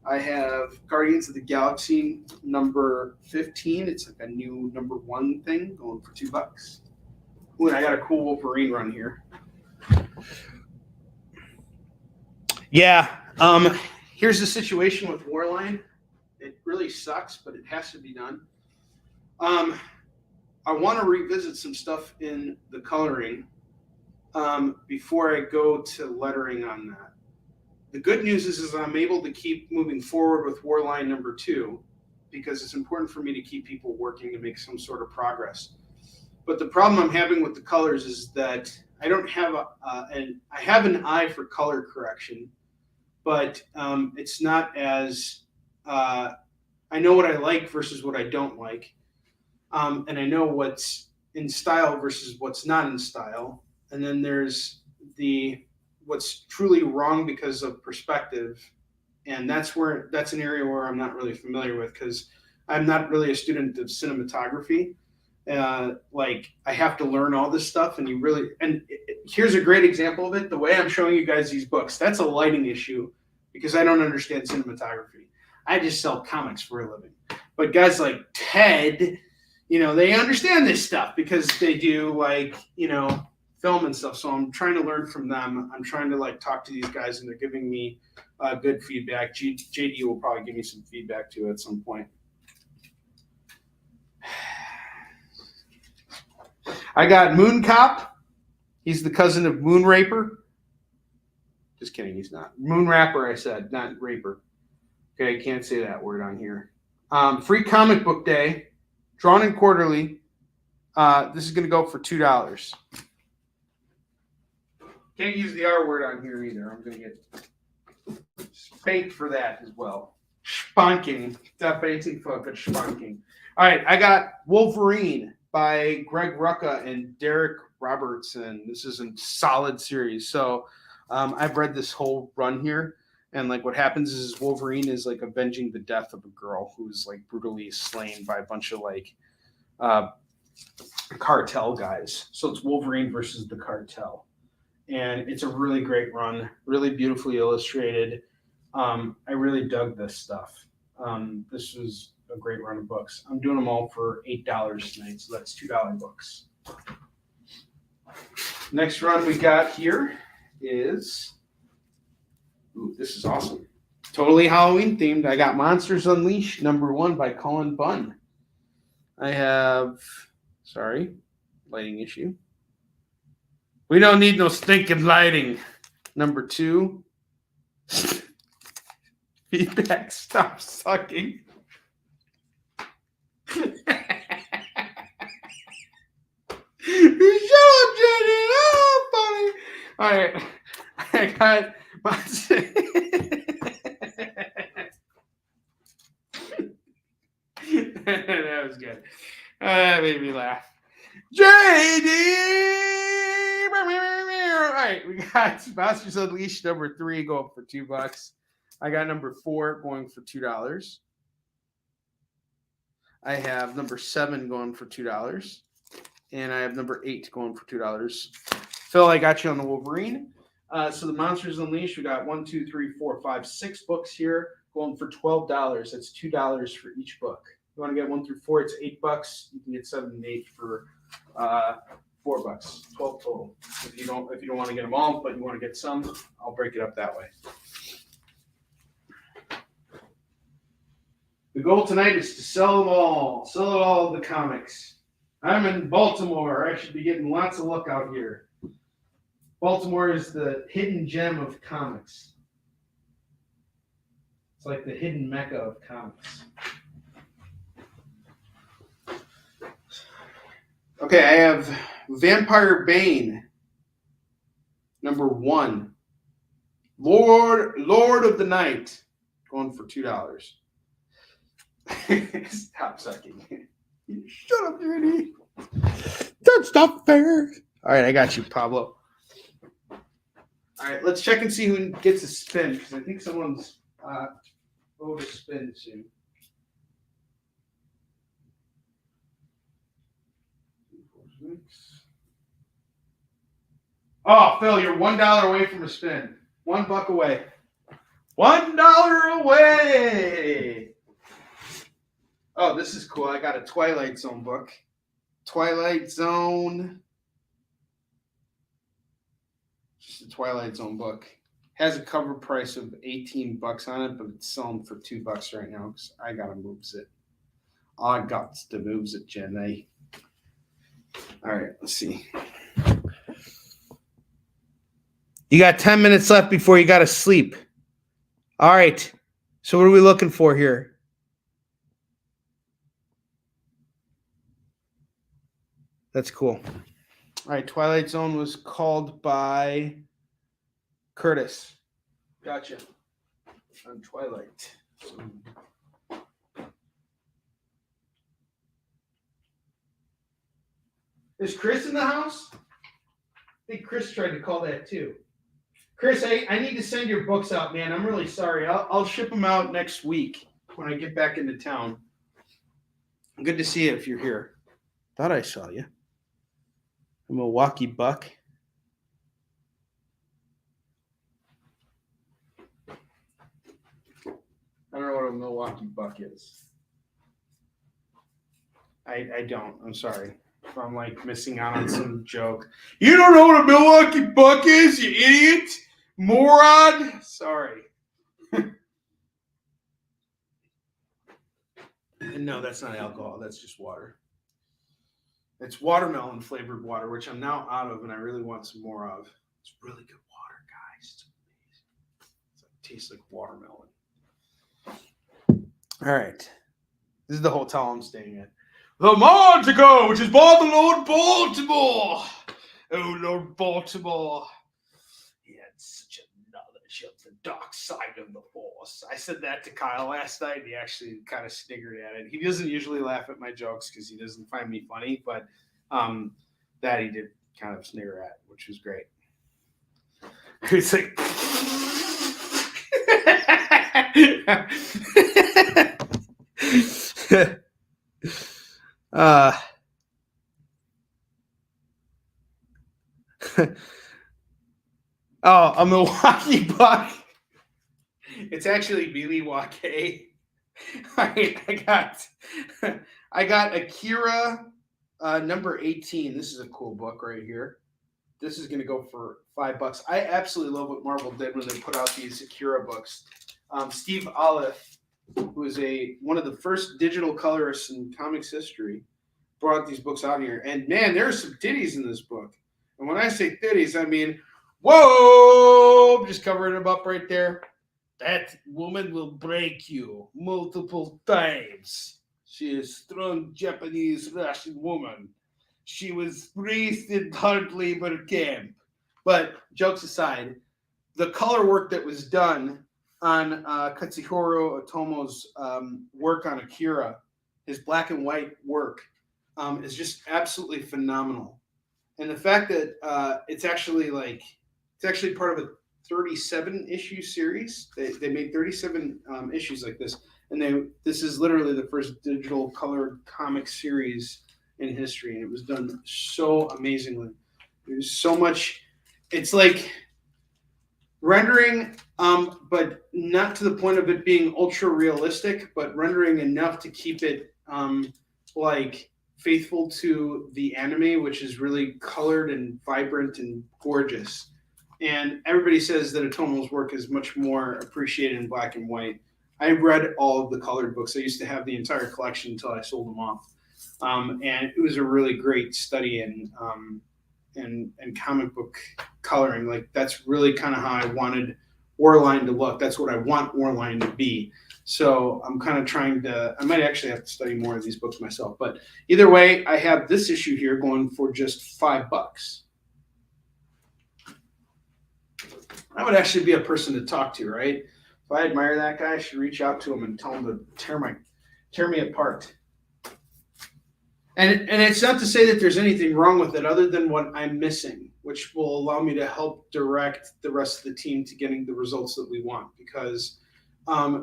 I have Guardians of the Galaxy number 15. It's a new number 1 thing going for $2. Ooh, and I got a cool Wolverine run here. Yeah. Here's the situation with Warline. It really sucks, but it has to be done. I want to revisit some stuff in the coloring before I go to lettering on that. The good news is I'm able to keep moving forward with Warline number 2 because it's important for me to keep people working to make some sort of progress. But the problem I'm having with the colors is that I don't have I have an eye for color correction, but it's not as I know what I like versus what I don't like. And I know what's in style versus what's not in style. and then there's the what's truly wrong because of perspective, and that's an area where I'm not really familiar with because I'm not really a student of cinematography. Like I have to learn all this stuff, and here's a great example of it. The way I'm showing you guys these books, that's a lighting issue because I don't understand cinematography. I just sell comics for a living. But guys like Ted, they understand this stuff because they do film and stuff. So I'm trying to learn from them. I'm trying to talk to these guys, and they're giving me good feedback. JD will probably give me some feedback too at some point. I got Moon Cop. He's the cousin of Moon Raper. Just kidding, he's not. Moon Rapper, I said, not Raper. Okay, I can't say that word on here. Free comic book day, drawn and quarterly. This is going to go for $2. Can't use the R word on here either. I'm going to get spanked for that as well. Spanking. Not basic fuck, but spanking. All right, I got Wolverine by Greg Rucka and Derek Robertson. This is a solid series. So I've read this whole run here. And what happens is Wolverine is avenging the death of a girl who's brutally slain by a bunch of cartel guys. So it's Wolverine versus the cartel. And it's a really great run, really beautifully illustrated. I really dug this stuff. This was a great run of books. I'm doing them all for $8 tonight, so that's $2 books. Next run we got here is, this is awesome. Totally Halloween themed. I got Monsters Unleashed, #1 by Cullen Bunn. I have, lighting issue. We don't need no stinking lighting. #2. Feedback, stop sucking. Shut up, Jenny. Oh, funny. All right. I got that was good. That made me laugh. JD! All right, we got Monsters Unleashed #3 going for $2. I got #4 going for $2. I have #7 going for $2. And I have #8 going for $2. Phil, I got you on the Wolverine. So the Monsters Unleashed, we got 1, 2, 3, 4, 5, 6 books here going for $12. That's $2 for each book. You want to get 1 through 4, it's $8. You can get 7 and 8 for $4. 12 total. If you don't want to get them all, but you want to get some, I'll break it up that way. The goal tonight is to sell them all. Sell all the comics. I'm in Baltimore. I should be getting lots of luck out here. Baltimore is the hidden gem of comics. It's like the hidden mecca of comics. Okay, I have Vampire Bane, #1. Lord of the Night, going for $2. Stop sucking. Shut up, Judy. That's not fair. All right, I got you, Pablo. All right, let's check and see who gets a spin, because I think someone's owed a spin soon. Oh, Phil, you're $1 away from a spin. $1 away. $1 away. Oh, this is cool. I got a Twilight Zone book. Twilight Zone. Just a Twilight Zone book. Has a cover price of $18 on it, but it's selling for $2 right now because I gotta moves it. I got to moves it, Jenny. All right, let's see. You got 10 minutes left before you got to sleep. All right. So what are we looking for here? That's cool. All right. Twilight Zone was called by Curtis. Gotcha. On Twilight. Is Chris in the house? think Chris tried to call that too. Chris, I need to send your books out, man. I'm really sorry. I'll ship them out next week when I get back into town. Good to see you if you're here. Thought I saw you. A Milwaukee Buck. I don't know what a Milwaukee Buck is. I don't. I'm sorry if I'm like missing out on some joke. You don't know what a Milwaukee Buck is, you idiot, moron. Sorry. And no, that's not alcohol. That's just water. It's watermelon flavored water, which I'm now out of, and I really want some more of. It's really good water, guys. It's amazing. It tastes like watermelon. All right. This is the hotel I'm staying at. The Montague, which is by the Lord Baltimore. Oh, Lord Baltimore. He had such a knowledge of the dark side of the Force. I said that to Kyle last night. He actually kind of sniggered at it. He doesn't usually laugh at my jokes because he doesn't find me funny, but that he did kind of snigger at, which was great. He's like... Oh, a Milwaukee Buck. It's actually Billy Wake. I got Akira number 18. This is a cool book right here. This is going to go for $5. I absolutely love what Marvel did when they put out these Akira books. Steve Olive, who is one of the first digital colorists in comics history, brought these books out here. And man, there's some titties in this book. And when I say titties, I mean, whoa, just covering them up right there. That woman will break you multiple times. She is a strong Japanese Russian woman. She was raised in hard labor camp. But jokes aside, the color work that was done on Katsuhiro Otomo's work on Akira, his black and white work, is just absolutely phenomenal. And the fact that it's actually part of a 37 issue series. They made 37 issues like this, and this is literally the first digital colored comic series in history, and it was done so amazingly. There's so much. It's like rendering, but not to the point of it being ultra realistic, but rendering enough to keep it like faithful to the anime, which is really colored and vibrant and gorgeous. And everybody says that Otomo's work is much more appreciated in black and white. I read all of the colored books. I used to have the entire collection until I sold them off. And it was a really great study in comic book coloring. Like, that's really kind of how I wanted Warline to look. That's what I want Warline to be. So I'm kind of trying to, I might actually have to study more of these books myself. But either way, I have this issue here going for just $5. I would actually be a person to talk to, right? If I admire that guy, I should reach out to him and tell him to tear me apart. And it's not to say that there's anything wrong with it other than what I'm missing, which will allow me to help direct the rest of the team to getting the results that we want, because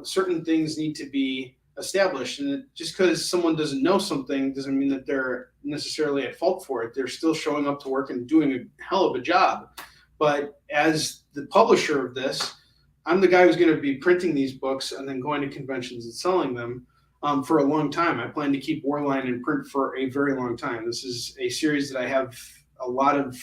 certain things need to be established. And just because someone doesn't know something doesn't mean that they're necessarily at fault for it. They're still showing up to work and doing a hell of a job. But as the publisher of this, I'm the guy who's going to be printing these books and then going to conventions and selling them for a long time. I plan to keep Warline in print for a very long time. This is a series that I have a lot of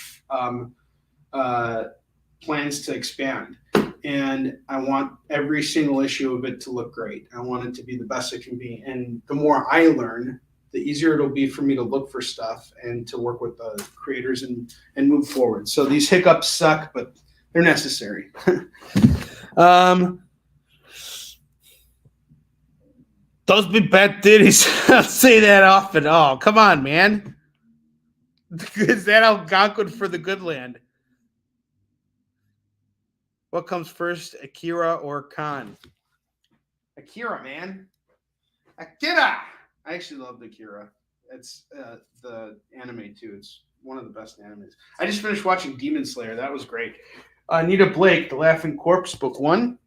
plans to expand. And I want every single issue of it to look great. I want it to be the best it can be. And the more I learn, the easier it'll be for me to look for stuff and to work with the creators and move forward. So these hiccups suck, but they're necessary. Those be bad titties. I don't say that often. Oh, come on, man. Is that Algonquin for the good land? What comes first, Akira or Khan? Akira, man. Akira! I actually love Akira. It's the anime too. It's one of the best animes. I just finished watching Demon Slayer. That was great. Anita Blake, The Laughing Corpse, book 1.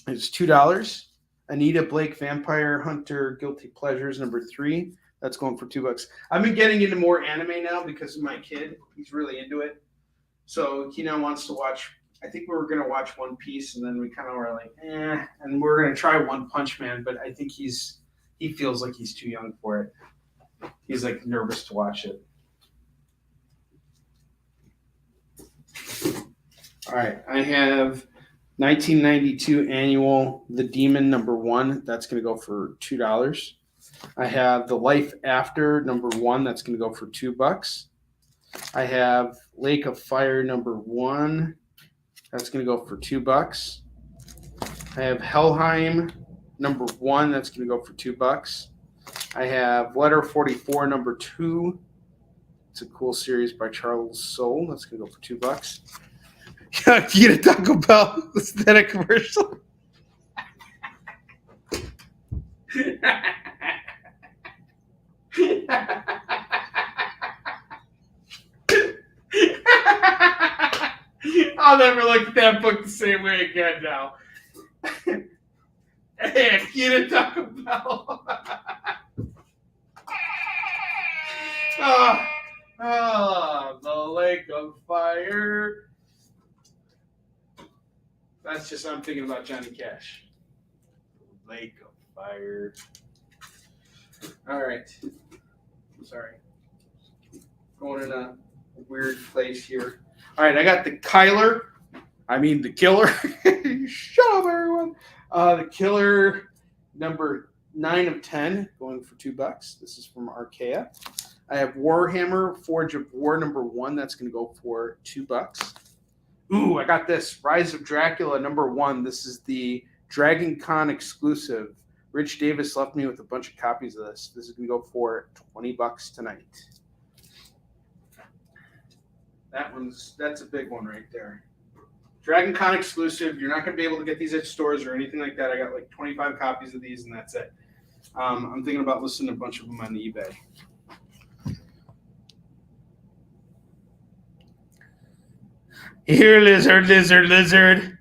It's $2. Anita Blake, Vampire Hunter, Guilty Pleasures, number 3. That's going for $2. I've been getting into more anime now because of my kid. He's really into it. So he now wants to watch. I think we were going to watch One Piece, and then we kind of were like, and we're going to try One Punch Man, but I think he feels like he's too young for it. He's like nervous to watch it. All right, I have 1992 annual The Demon number 1. That's going to go for $2. I have The Life After number 1. That's going to go for $2. I have Lake of Fire number 1. That's going to go for $2. I have Helheim number 1. That's going to go for $2. I have Letter 44 number 2. It's a cool series by Charles Soule. That's going to go for $2. You get a Taco Bell. Is that a commercial? I'll never look at that book the same way again now. Hey, get a Taco Bell. The Lake of Fire. That's just, I'm thinking about Johnny Cash. Lake of Fire. All right. Sorry. Going in a weird place here. All right, I got the Killer. Shut up, everyone. The Killer number 9 of 10, going for $2. This is from Archaea. I have Warhammer Forge of War number 1. That's going to go for $2. Ooh, I got this. Rise of Dracula number 1. This is the Dragon Con exclusive. Rich Davis left me with a bunch of copies of this. This is going to go for $20 tonight. That's a big one right there. Dragon Con exclusive. You're not going to be able to get these at stores or anything like that. I got like 25 copies of these, and that's it. I'm thinking about listing a bunch of them on eBay. Here, lizard. Gasolina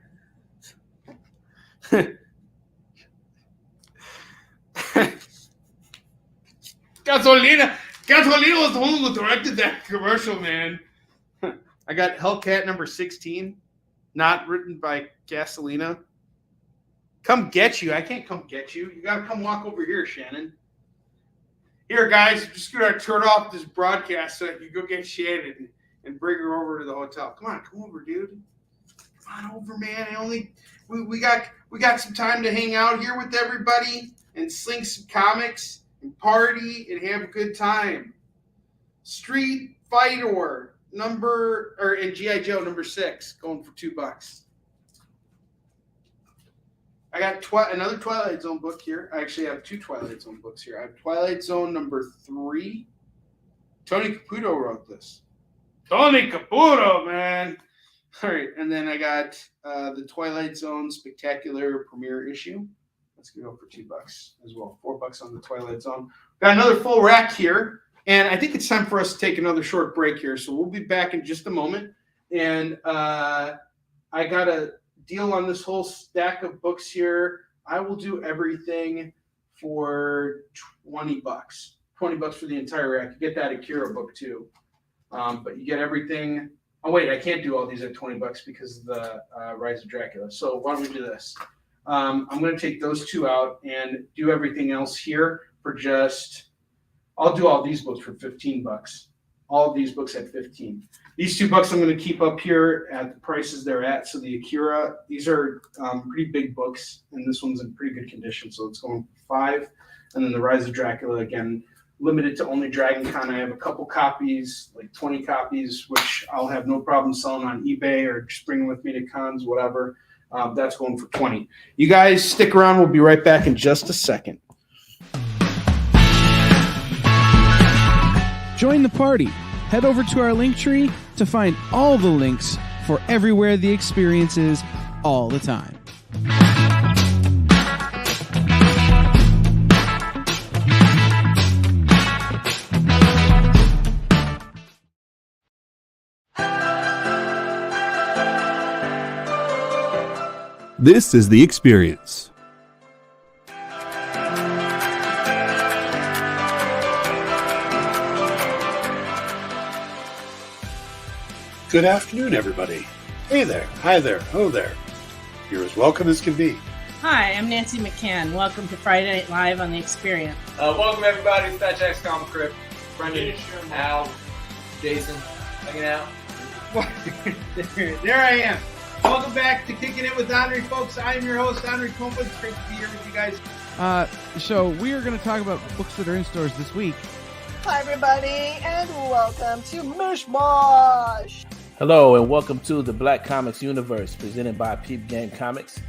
was the one who directed that commercial, man. I got Hellcat number 16, not written by Gasolina. Come get you. I can't come get you. You got to come walk over here, Shannon. Here, guys, I'm just going to turn off this broadcast so I can go get Shannon and bring her over to the hotel. Come over, dude. Come on over, man. We got some time to hang out here with everybody and sling some comics and party and have a good time. Street Fighter and G.I. Joe number 6 going for $2. I got another Twilight Zone book here. I actually have 2 Twilight Zone books here. I have Twilight Zone number 3. Tony Caputo wrote this. Tony Caputo, man. All right, and then I got the Twilight Zone Spectacular premiere issue. That's going to go for $2 as well. $4 on the Twilight Zone. Got another full rack here. And I think it's time for us to take another short break here. So we'll be back in just a moment. And I got a deal on this whole stack of books here. I will do everything for $20. $20 for the entire rack. You get that Akira book too. But you get everything. Oh, wait, I can't do all these at $20 because of the Rise of Dracula. So why don't we do this? I'm going to take those 2 out and do everything else here for just... I'll do all these books for $15. All of these books at $15. These $2 I'm going to keep up here at the prices they're at. So the Akira, these are pretty big books, and this one's in pretty good condition. So it's going for $5. And then the Rise of Dracula, again, limited to only Dragon Con. I have a couple copies, like 20 copies, which I'll have no problem selling on eBay or just bringing with me to cons, whatever. That's going for $20. You guys stick around. We'll be right back in just a second. Join the party. Head over to our Linktree to find all the links for everywhere the experience is all the time. This is The Experience. Good afternoon, everybody. Hey there, hi there, hello there. You're as welcome as can be. Hi, I'm Nancy McCann. Welcome to Friday Night Live on The Experience. Welcome everybody to Fat Jack's Comic Crypt. Brendan, Al, Jason, hanging out. There I am. Welcome back to Kickin It With Onrie, folks. I am your host, Onrie Kompan. It's great to be here with you guys. So we are going to talk about books that are in stores this week. Hi, everybody, and welcome to Mishmash. Hello, and welcome to the Black Comics Universe, presented by Peep Game Comics.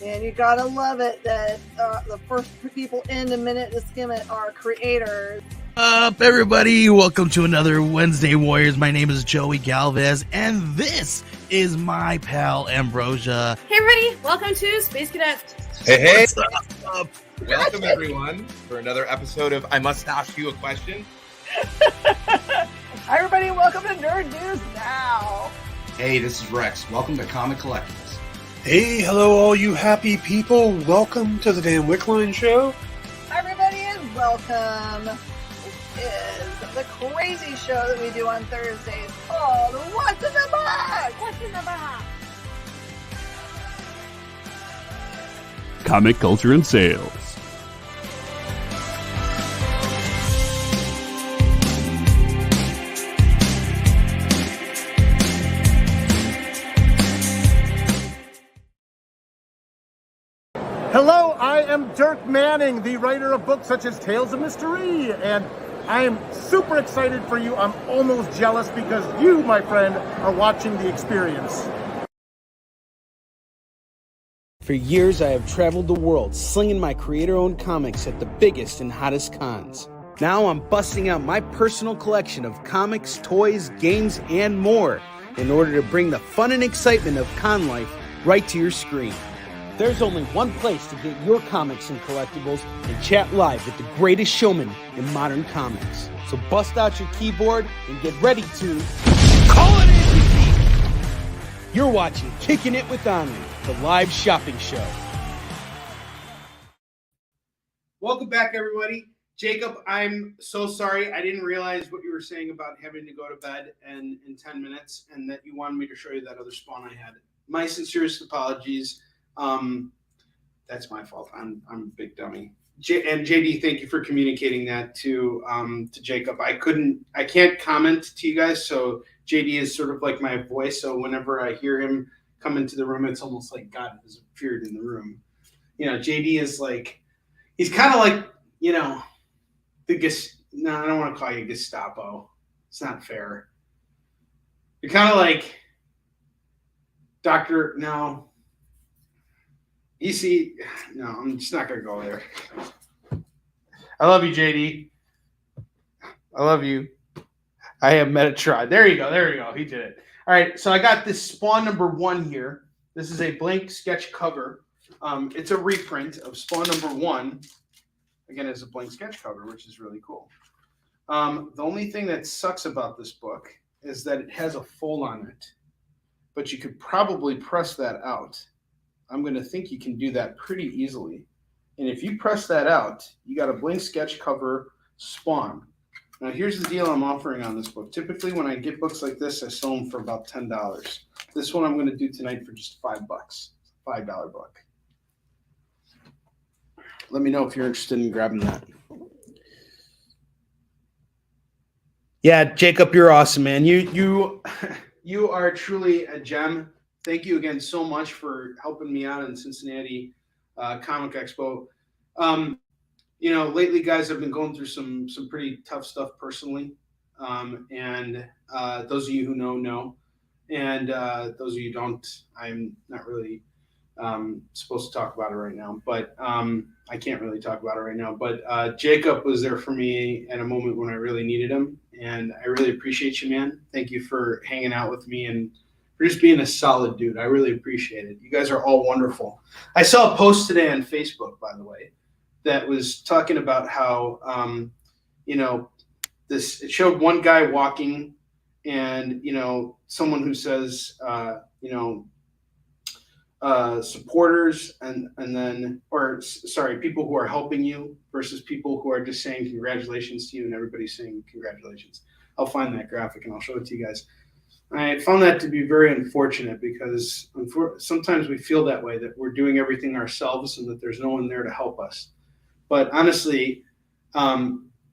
And you gotta love it that the first people in the minute to skim it are creators. Up, everybody! Welcome to another Wednesday Warriors. My name is Joey Galvez, and this is my pal Ambrosia. Hey, everybody! Welcome to Space Cadet. Hey! What's up? Welcome, everyone, for another episode of I Must Ask You a Question. Hi, everybody, welcome to Nerd News Now. Hey, this is Rex. Welcome to Comic Collectibles. Hey, hello, all you happy people. Welcome to the Dan Wickline Show. Hi, everybody, and welcome. This is the crazy show that we do on Thursdays called What's in the Box? What's in the box? Comic culture and sales. Hello, I am Dirk Manning, the writer of books such as Tales of Mystery, and I am super excited for you. I'm almost jealous because you, my friend, are watching The Experience. For years, I have traveled the world slinging my creator-owned comics at the biggest and hottest cons. Now I'm busting out my personal collection of comics, toys, games, and more in order to bring the fun and excitement of con life right to your screen. There's only one place to get your comics and collectibles and chat live with the greatest showman in modern comics. So bust out your keyboard and get ready to call it in! You're watching Kickin It With Onrie, the live shopping show. Welcome back, everybody. Jacob, I'm so sorry. I didn't realize what you were saying about having to go to bed in 10 minutes and that you wanted me to show you that other spawn I had. My sincerest apologies. That's my fault. I'm a big dummy. And JD, thank you for communicating that to Jacob. I can't comment to you guys, so JD is sort of like my voice. So whenever I hear him come into the room, it's almost like God has appeared in the room. You know, JD is like, he's kind of like, you know, no, I don't want to call you Gestapo. It's not fair. You're kind of like Dr. No. EC, no, I'm just not going to go there. I love you, JD. I love you. I have Metatron. There you go. He did it. All right, so I got this Spawn number 1 here. This is a blank sketch cover. It's a reprint of Spawn number 1. Again, it's a blank sketch cover, which is really cool. The only thing that sucks about this book is that it has a fold on it, but you could probably press that out. I'm going to think you can do that pretty easily. And if you press that out, you got a blank sketch cover Spawn. Now, here's the deal I'm offering on this book. Typically, when I get books like this, I sell them for about $10. This one I'm going to do tonight for just $5. $5 book. Let me know if you're interested in grabbing that. Yeah, Jacob, you're awesome, man. You are truly a gem. Thank you again so much for helping me out in Cincinnati Comic Expo. You know, lately, guys, I've been going through some pretty tough stuff personally. And those of you who know. And those of you who don't, I'm not really supposed to talk about it right now. But I can't really talk about it right now. But Jacob was there for me at a moment when I really needed him. And I really appreciate you, man. Thank you for hanging out with me and for just being a solid dude. I really appreciate it. You guys are all wonderful. I saw a post today on Facebook, by the way, that was talking about how, you know, it showed one guy walking and, you know, someone who says, you know, supporters and then, sorry, people who are helping you versus people who are just saying congratulations to you and everybody's saying congratulations. I'll find that graphic and I'll show it to you guys. I found that to be very unfortunate because sometimes we feel that way, that we're doing everything ourselves and that there's no one there to help us. But honestly,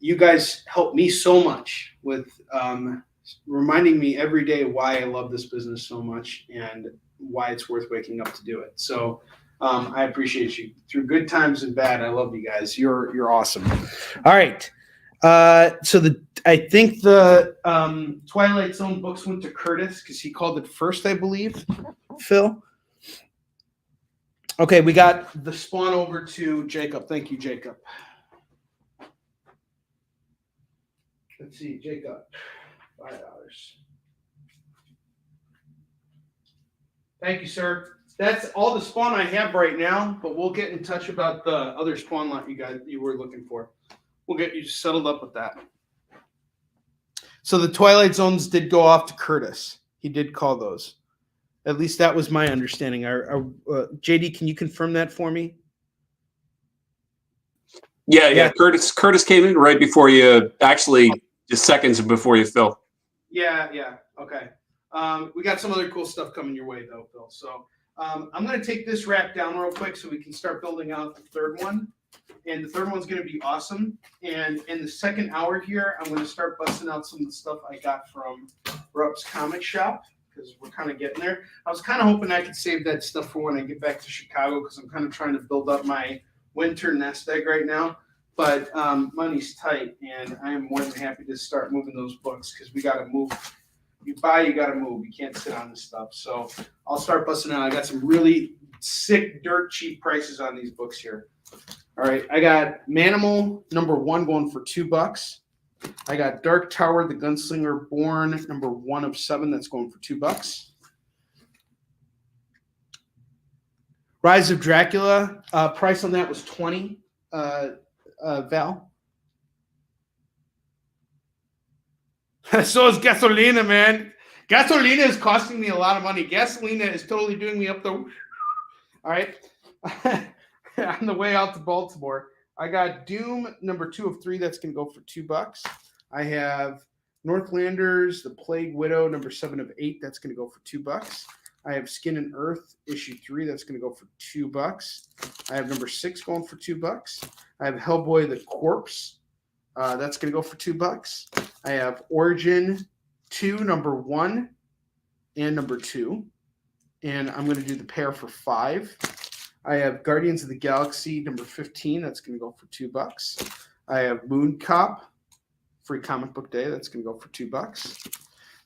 you guys help me so much with reminding me every day why I love this business so much and why it's worth waking up to do it. So I appreciate you through good times and bad. I love you guys. You're awesome. All right. So I think the Twilight Zone books went to Curtis because he called it first, I believe. Phil. Okay, we got the Spawn over to Jacob. Thank you, Jacob. Let's see, Jacob, $5. Thank you, sir. That's all the Spawn I have right now, but we'll get in touch about the other Spawn lot you were looking for. We'll get you settled up with that. So the Twilight Zones did go off to Curtis. He did call those. At least that was my understanding. JD, can you confirm that for me? Yeah. Curtis came in right before you, actually just seconds before you, Phil. Yeah. Okay. We got some other cool stuff coming your way, though, Phil. So I'm going to take this rack down real quick so we can start building out the third one. And the third one's going to be awesome. And in the second hour here, I'm going to start busting out some of the stuff I got from Rupp's Comic Shop because we're kind of getting there. I was kind of hoping I could save that stuff for when I get back to Chicago because I'm kind of trying to build up my winter nest egg right now. But money's tight, and I am more than happy to start moving those books because we got to move. You got to move. You can't sit on this stuff. So I'll start busting out. I got some really sick, dirt cheap prices on these books here. All right, I got Manimal #1 going for $2. I got Dark Tower, the Gunslinger Born #1 of 7. That's going for $2. Rise of Dracula, price on that was $20. Val. So is Gasolina, man. Gasolina is costing me a lot of money. Gasolina is totally doing me up the. All right. On the way out to Baltimore, I got Doom #2 of 3. That's going to go for $2. I have Northlanders, The Plague Widow #7 of 8. That's going to go for $2. I have Skin and Earth issue 3. That's going to go for $2. I have #6 going for $2. I have Hellboy the Corpse. That's going to go for $2. I have Origin 2 #1 and 2. And I'm going to do the pair for $5. I have Guardians of the Galaxy #15. That's going to go for $2. I have Moon Cop, free comic book day. That's going to go for $2.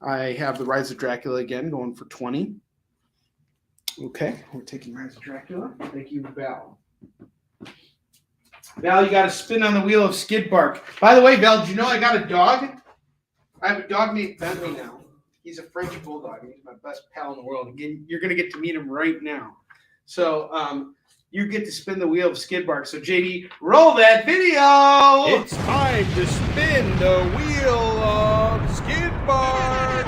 I have the Rise of Dracula again going for $20. Okay, we're taking Rise of Dracula. Thank you, Val. Val, you got to spin on the wheel of Skid Bark. By the way, Val, did you know I got a dog? I have a dog named Bentley now. He's a French bulldog. He's my best pal in the world. Again, you're going to get to meet him right now. So you get to spin the wheel of Skid Bark. So JD, roll that video. It's time to spin the wheel of Skid Bark.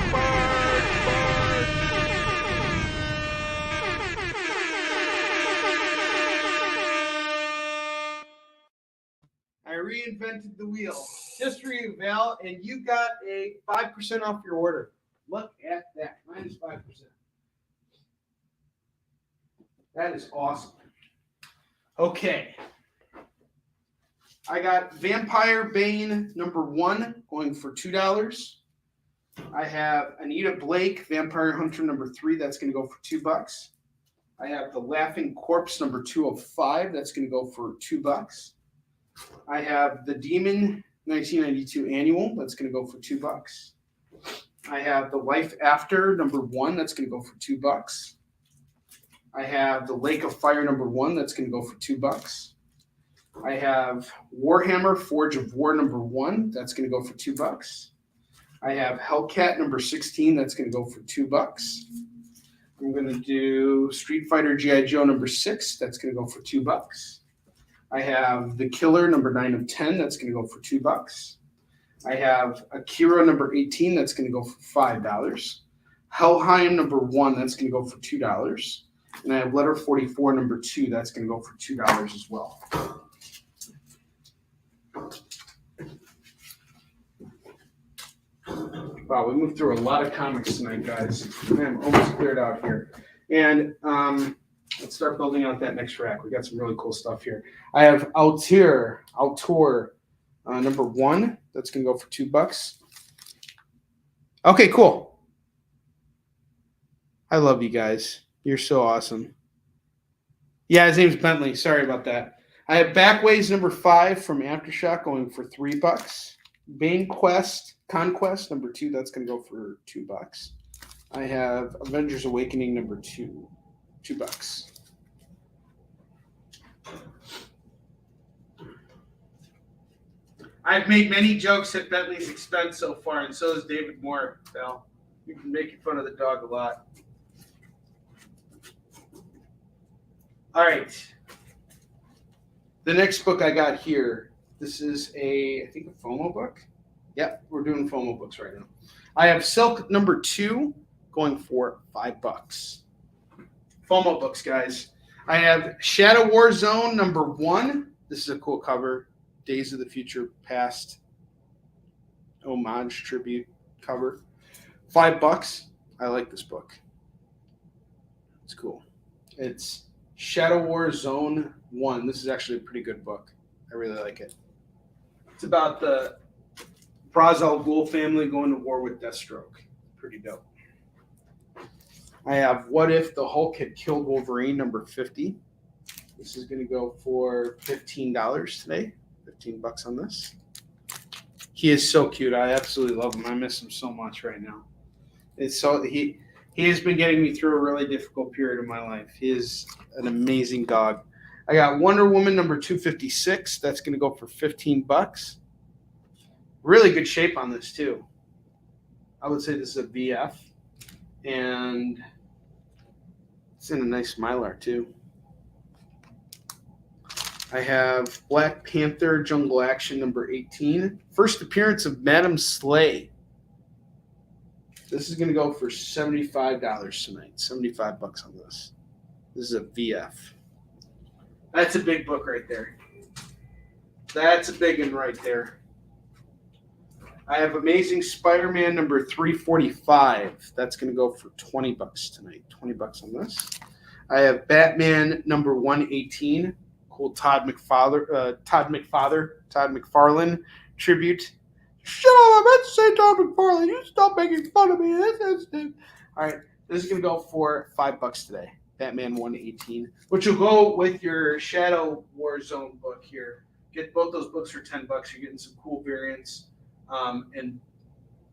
I reinvented the wheel just for you, Val, and you got a 5% off your order. Look at that, -5%. That is awesome. Okay. I got Vampire Bane #1 going for $2. I have Anita Blake, Vampire Hunter #3. That's going to go for $2. I have The Laughing Corpse #2 of 5. That's going to go for $2. I have The Demon 1992 Annual. That's going to go for $2. I have The Life After #1. That's going to go for $2. I have The Lake of Fire #1. That's going to go for $2. I have Warhammer Forge of War #1. That's going to go for $2. I have Hellcat #16. That's going to go for $2. I'm going to do Street Fighter G.I. Joe #6. That's going to go for $2. I have The Killer #9 of 10. That's going to go for $2. I have Akira #18. That's going to go for $5. Helheim #1. That's going to go for $2. And I have letter 44, number 2. That's going to go for $2 as well. Wow, we moved through a lot of comics tonight, guys. I'm almost cleared out here. And let's start building out that next rack. We got some really cool stuff here. I have Auteur number 1. That's going to go for $2. Okay, cool. I love you guys. You're so awesome. Yeah, his name's Bentley. Sorry about that. I have Backways number 5 from Aftershock going for $3. Bane Conquest number 2. That's going to go for $2. I have Avengers Awakening number 2. $2. I've made many jokes at Bentley's expense so far, and so has David Moore, pal. You've been making fun of the dog a lot. All right. The next book I got here, this is I think a FOMO book. Yep, we're doing FOMO books right now. I have Silk number 2 going for $5. FOMO books, guys. I have Shadow War Zone number 1. This is a cool cover. Days of the Future Past homage tribute cover. $5. I like this book. It's cool. It's Shadow War Zone 1. This is actually a pretty good book. I really like it. It's about the Ra's al Ghul family going to war with Deathstroke. Pretty dope. I have What If the Hulk Had Killed Wolverine number 50. This is going to go for $15 today. $15 on this. He is so cute. I absolutely love him. I miss him so much right now. It's so he has been getting me through a really difficult period of my life. He is an amazing dog. I got Wonder Woman number 256. That's going to go for $15. Really good shape on this too. I would say this is a VF, and it's in a nice Mylar too. I have Black Panther Jungle Action number 18. First appearance of Madam Slay. This is going to go for $75 tonight. $75 on this. This is a VF. That's a big book right there. That's a big one right there. I have Amazing Spider-Man number 345. That's going to go for $20 tonight. $20 on this. I have Batman number 118. Cool Todd McFarlane tribute. Shut up! I meant to say Todd McFarlane. You stop making fun of me. All right, this is gonna go for $5 today. Batman 118, which will go with your Shadow War Zone book here. Get both those books for $10. You're getting some cool variants, and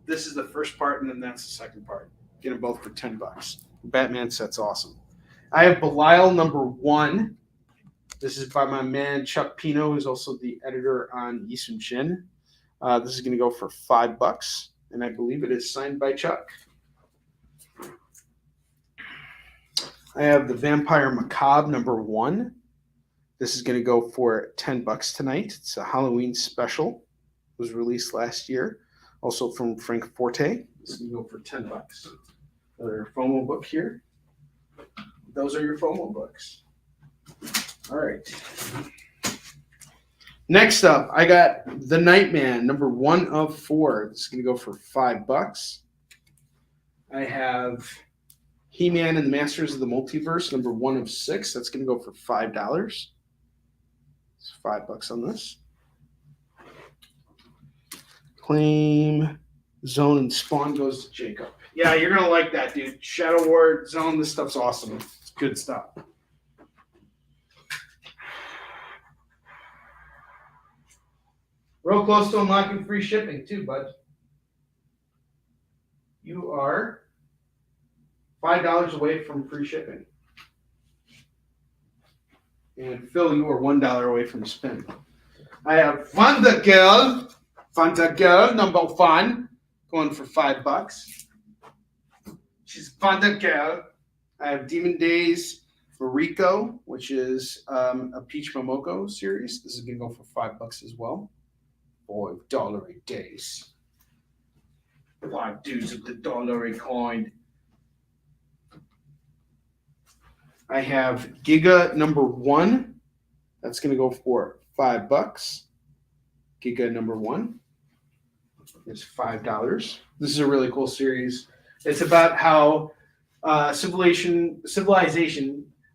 this is the first part, and then that's the second part. Get them both for $10. Batman set's awesome. I have Belial number 1. This is by my man Chuck Pino, who's also the editor on Yisun Shin. This is going to go for $5, and I believe it is signed by Chuck. I have the Vampire Macabre number 1. This is going to go for $10 tonight. It's a Halloween special. It was released last year, also from Frank Forte. This is going to go for $10. Another FOMO book here. Those are your FOMO books. All right. Next up, I got The Nightman, number 1 of 4. This is going to go for $5. I have He-Man and the Masters of the Multiverse, number 1 of 6. That's going to go for $5. It's $5 on this. Claim Zone and Spawn goes to Jacob. Yeah, you're going to like that, dude. Shadow War Zone, this stuff's awesome. It's good stuff. Real close to unlocking free shipping too, bud. You are $5 away from free shipping. And Phil, you are $1 away from a spin. I have Fanta Girl, number 1, going for $5. She's Fanta Girl. I have Demon Days Rico, which is a Peach Momoko series. This is going to go for $5 as well. $5 days. 5 dudes of the dollar coin. I have Giga number 1. That's going to go for $5. Giga number 1 is $5. This is a really cool series. It's about how civilization.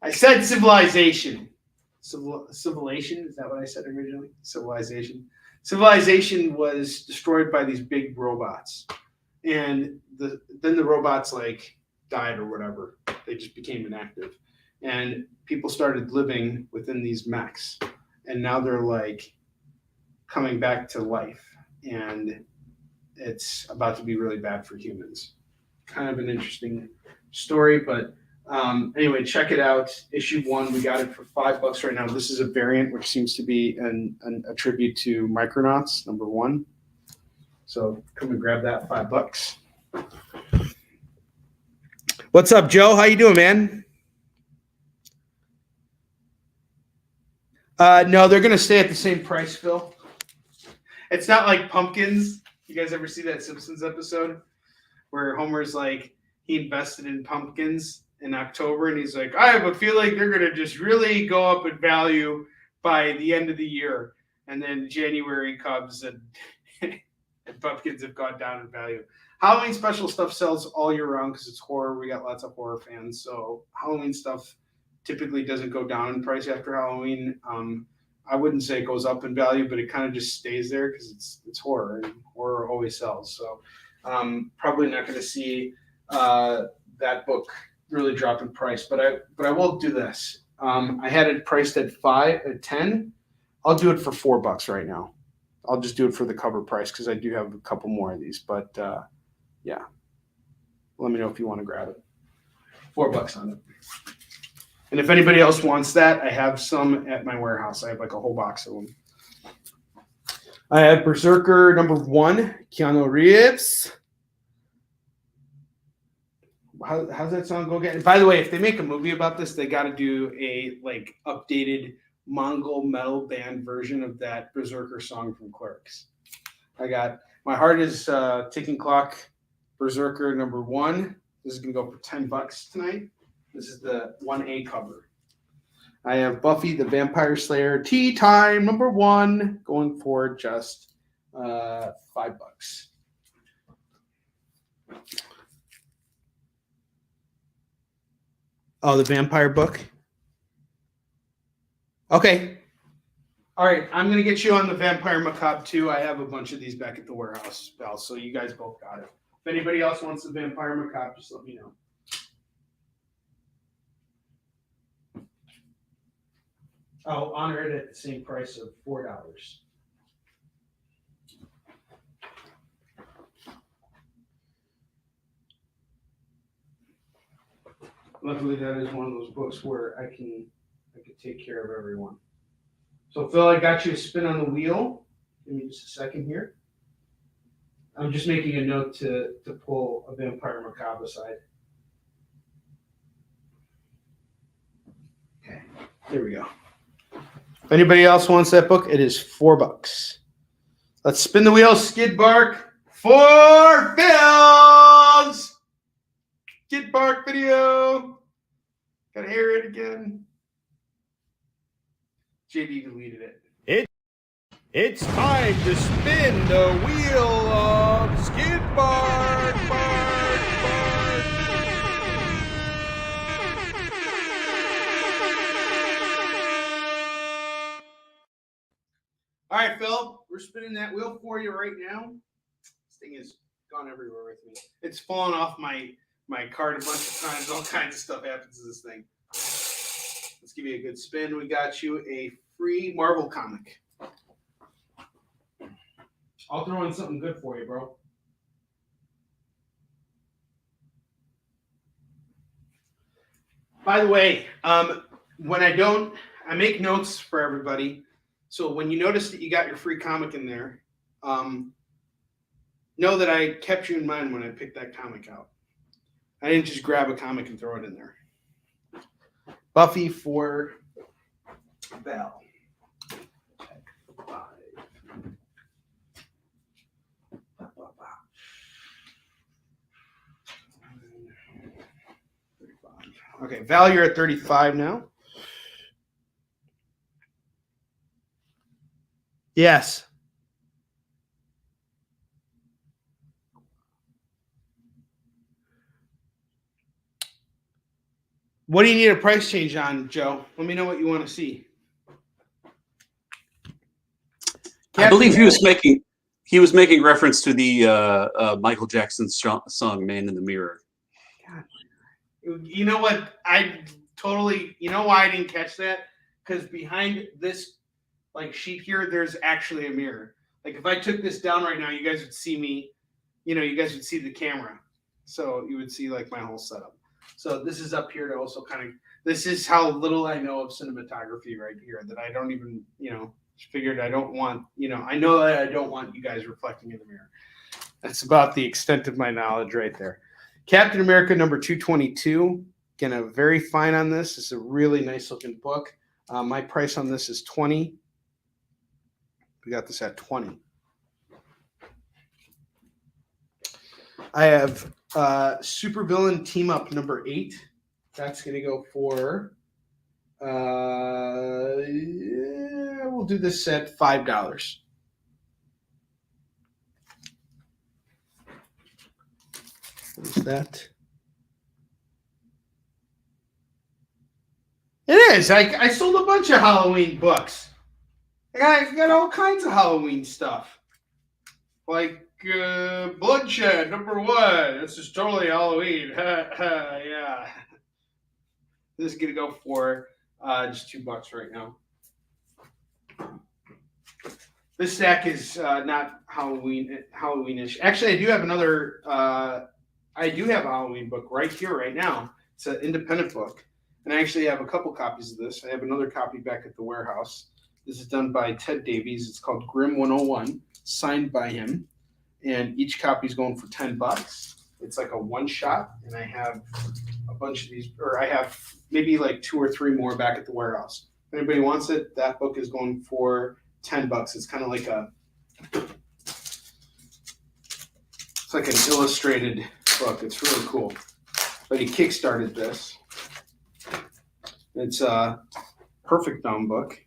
I said civilization. Civilization, is that what I said originally? Civilization. Civilization was destroyed by these big robots, and then the robots like died or whatever. They just became inactive, and people started living within these mechs, and now they're like coming back to life, and it's about to be really bad for humans. Kind of an interesting story, but anyway, check it out. Issue 1, we got it for $5 right now. This is a variant, which seems to be a tribute to Micronauts number 1. So come and grab that, $5. What's up, Joe? How you doing, man? No, they're gonna stay at the same price, Phil. It's not like pumpkins. You guys ever see that Simpsons episode where Homer's like, he invested in pumpkins in October, and he's like, I have a feeling they're going to just really go up in value by the end of the year. And then January comes, and, and pumpkins have gone down in value. Halloween special stuff sells all year round because it's horror. We got lots of horror fans. So Halloween stuff typically doesn't go down in price after Halloween. I wouldn't say it goes up in value, but it kind of just stays there because it's horror, and horror always sells. So probably not going to see that book really drop in price, but I will do this. I had it priced at 10. I'll do it for $4 right now. I'll just do it for the cover price because I do have a couple more of these. But yeah, let me know if you want to grab it. $4 on it. And if anybody else wants that, I have some at my warehouse. I have like a whole box of them. I have Berserker number 1, Keanu Reeves. How's that song go again? And by the way, if they make a movie about this, they got to do a like updated Mongol metal band version of that Berserker song from Clerks. I got My Heart is Ticking Clock, Berserker number 1. This is gonna go for $10 tonight. This is the 1A cover. I have Buffy the Vampire Slayer Tea Time number 1 going for just $5. Oh, the vampire book? Okay. All right, I'm going to get you on the Vampire Macabre too. I have a bunch of these back at the warehouse, Val, so you guys both got it. If anybody else wants the Vampire Macabre, just let me know. I'll honor it at the same price of $4. Luckily, that is one of those books where I can take care of everyone. So, Phil, I got you a spin on the wheel. Give me just a second here. I'm just making a note to pull a Vampire Macabre aside. Okay, there we go. If anybody else wants that book, it is $4. Let's spin the wheel, skid bark for Phil's skid bark video. Gotta hear it again. JD deleted it. It's time to spin the wheel of skid bark, bark, bark. All right, Phil, we're spinning that wheel for you right now. This thing has gone everywhere with me. It's fallen off my card a bunch of times. All kinds of stuff happens to this thing. Let's give you a good spin. We got you a free Marvel comic. I'll throw in something good for you, bro. By the way, when I make notes for everybody. So when you notice that you got your free comic in there, know that I kept you in mind when I picked that comic out. I didn't just grab a comic and throw it in there. Buffy for Val. Okay, Val, you're at 35 now. Yes. What do you need a price change on, Joe? Let me know what you want to see. I believe he was making reference to the Michael Jackson song "Man in the Mirror." You know what? You know why I didn't catch that? Because behind this sheet here, there's actually a mirror. Like if I took this down right now, you guys would see me. You guys would see the camera, so you would see my whole setup. So this is up here to also this is how little I know of cinematography right here, that I don't even, figured I don't want, I know that I don't want you guys reflecting in the mirror. That's about the extent of my knowledge right there. Captain America number 222. Again, very fine on this. It's a really nice looking book. My price on this is $20. We got this at $20. I have Supervillain Team Up number 8. That's going to go for, we'll do this at $5. What is that? It is. I sold a bunch of Halloween books. I got all kinds of Halloween stuff. Bloodshed number 1. This is totally Halloween. Yeah. This is gonna go for just $2 right now. This stack is not Halloweenish. Actually, I do have another. I do have a Halloween book right here, right now. It's an independent book, and I actually have a couple copies of this. I have another copy back at the warehouse. This is done by Ted Davies. It's called Grimm 101, signed by him. And each copy is going for $10. It's like a one shot, and I have a bunch of these, or I have maybe 2 or 3 more back at the warehouse. If anybody wants it, that book is going for $10. It's kind of like it's like an illustrated book. It's really cool. But he kickstarted this. It's a perfect bound book,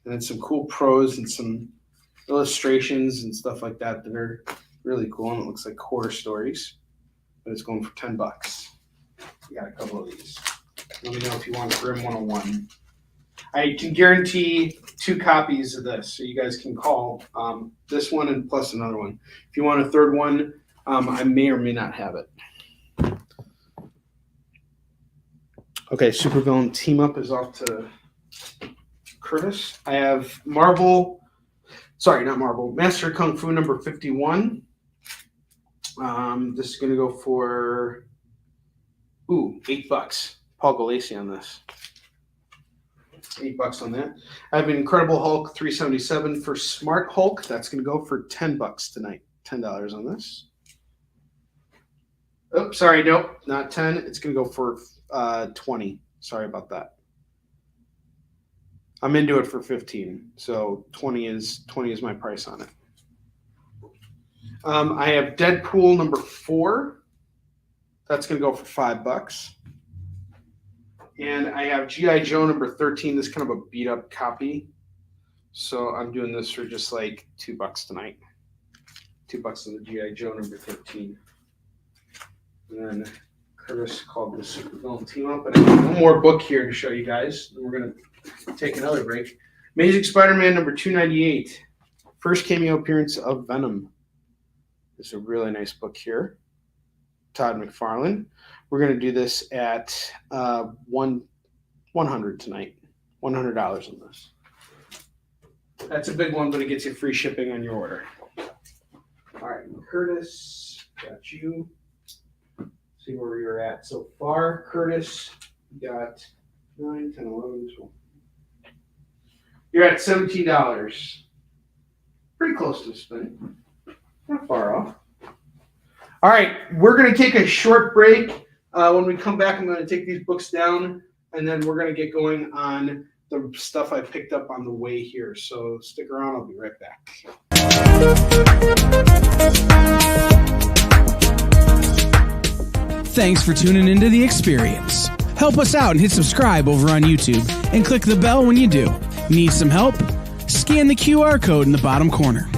and it's some cool prose and some illustrations and stuff like that are really cool, and it looks like horror stories, but it's going for $10. We got a couple of these. Let me know if you want Grimm 101. I can guarantee 2 copies of this, so you guys can call this one and plus another one. If you want a third one, I may or may not have it. Okay, Supervillain Team Up is off to Curtis. I have Master Kung Fu number 51. This is going to go for $8. Paul Galassi on this. $8 on that. I have Incredible Hulk 377 for Smart Hulk. That's going to go for $10 tonight. $10 on this. Oh, sorry, nope, not 10. It's going to go for 20. Sorry about that. I'm into it for 15, so 20 is my price on it. I have Deadpool number 4. That's going to go for $5. And I have G.I. Joe number 13. This is kind of a beat up copy, so I'm doing this for just $2 tonight. $2 on the G.I. Joe number 13. And then Curtis called the Supervillain Team Up. And I have one more book here to show you guys. And we're going to take another break. Amazing Spider-Man number 298. First cameo appearance of Venom. It's a really nice book here. Todd McFarlane. We're going to do this at $100 tonight. $100 on this. That's a big one, but it gets you free shipping on your order. All right, Curtis, got you. See where you're at so far. Curtis, you got 9, 10, 11, 12. You're at $17. Pretty close to the spin. Not far off. All right, we're going to take a short break. When we come back, I'm going to take these books down, and then we're going to get going on the stuff I picked up on the way here. So stick around. I'll be right back. Thanks for tuning into The Experience. Help us out and hit subscribe over on YouTube and click the bell when you do. Need some help? Scan the QR code in the bottom corner.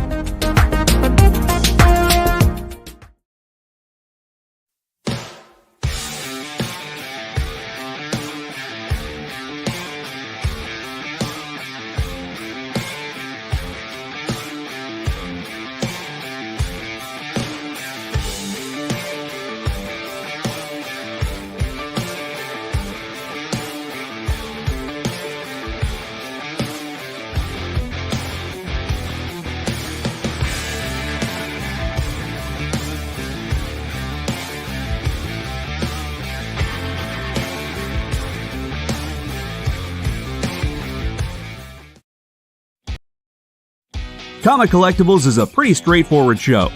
Comic Collectibles is a pretty straightforward show.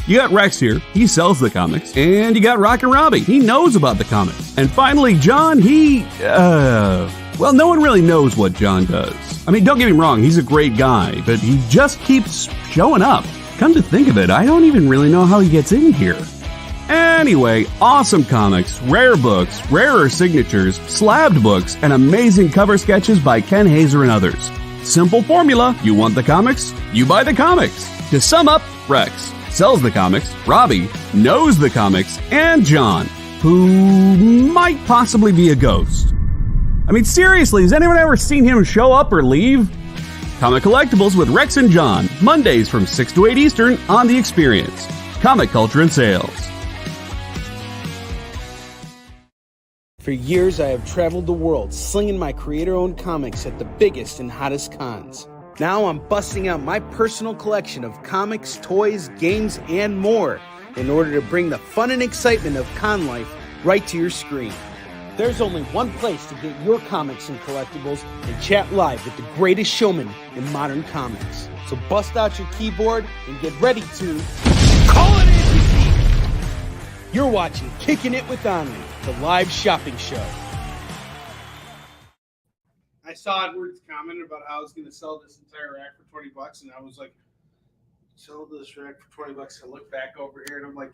You got Rex here, he sells the comics, and you got Rockin' Robbie, he knows about the comics. And finally, John, well, no one really knows what John does. I mean, don't get me wrong, he's a great guy, but he just keeps showing up. Come to think of it, I don't even really know how he gets in here. Anyway, awesome comics, rare books, rarer signatures, slabbed books, and amazing cover sketches by Ken Hazer and others. Simple formula. You want the comics? You buy the comics. To sum up, Rex sells the comics, Robbie knows the comics, and John, who might possibly be a ghost. I mean, seriously, has anyone ever seen him show up or leave? Comic Collectibles with Rex and John, Mondays from 6 to 8 Eastern on The Experience. Comic culture and sales. For years, I have traveled the world slinging my creator-owned comics at the biggest and hottest cons. Now I'm busting out my personal collection of comics, toys, games, and more in order to bring the fun and excitement of con life right to your screen. There's only one place to get your comics and collectibles and chat live with the greatest showman in modern comics. So bust out your keyboard and get ready to call it in! You're watching Kickin' It With Onrie, the live shopping show. I saw Edward's comment about how I was going to sell this entire rack for $20, and I was like, sell this rack for $20. I look back over here, and I'm like,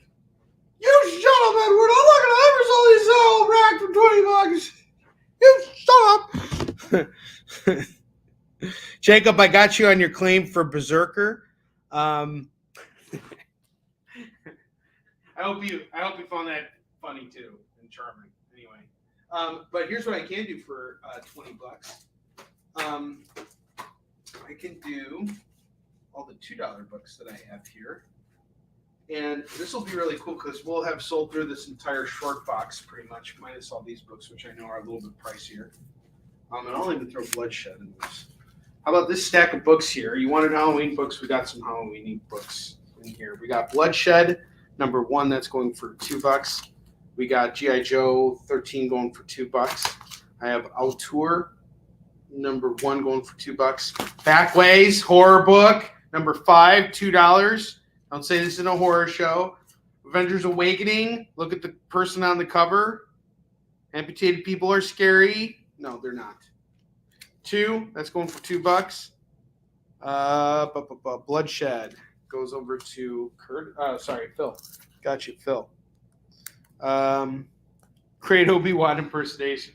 you shut up, Edward! I'm not going to ever sell this rack for $20. You shut up! Jacob, I got you on your claim for Berserker. I hope you found that funny too and charming. Anyway, but here's what I can do for $20. I can do all the $2 books that I have here, and this will be really cool because we'll have sold through this entire short box pretty much, minus all these books, which I know are a little bit pricier. And I'll even throw Bloodshed in this. How about this stack of books here? You wanted Halloween books? We got some Halloween books in here. We got Bloodshed #1, that's going for $2. We got G.I. Joe 13 going for $2. I have Auteur #1 going for $2. Backways horror book #5, $2. Don't say this is a horror show. Avengers Awakening. Look at the person on the cover. Amputated people are scary. No, they're not. 2. That's going for $2. Bloodshed goes over to Phil. Got you, Phil. Great Obi-Wan impersonation.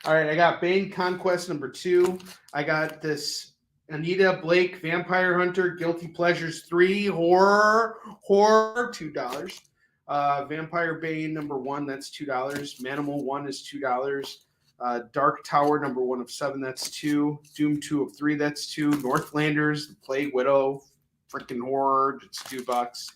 All right, I got Bane Conquest #2. I got this Anita Blake Vampire Hunter Guilty Pleasures 3 horror $2. Vampire Bane #1, that's $2. Manimal 1 is $2. Dark Tower #1 of 7, that's $2. Doom 2 of 3, that's $2. Northlanders, The Plague Widow, freaking horror, it's $2.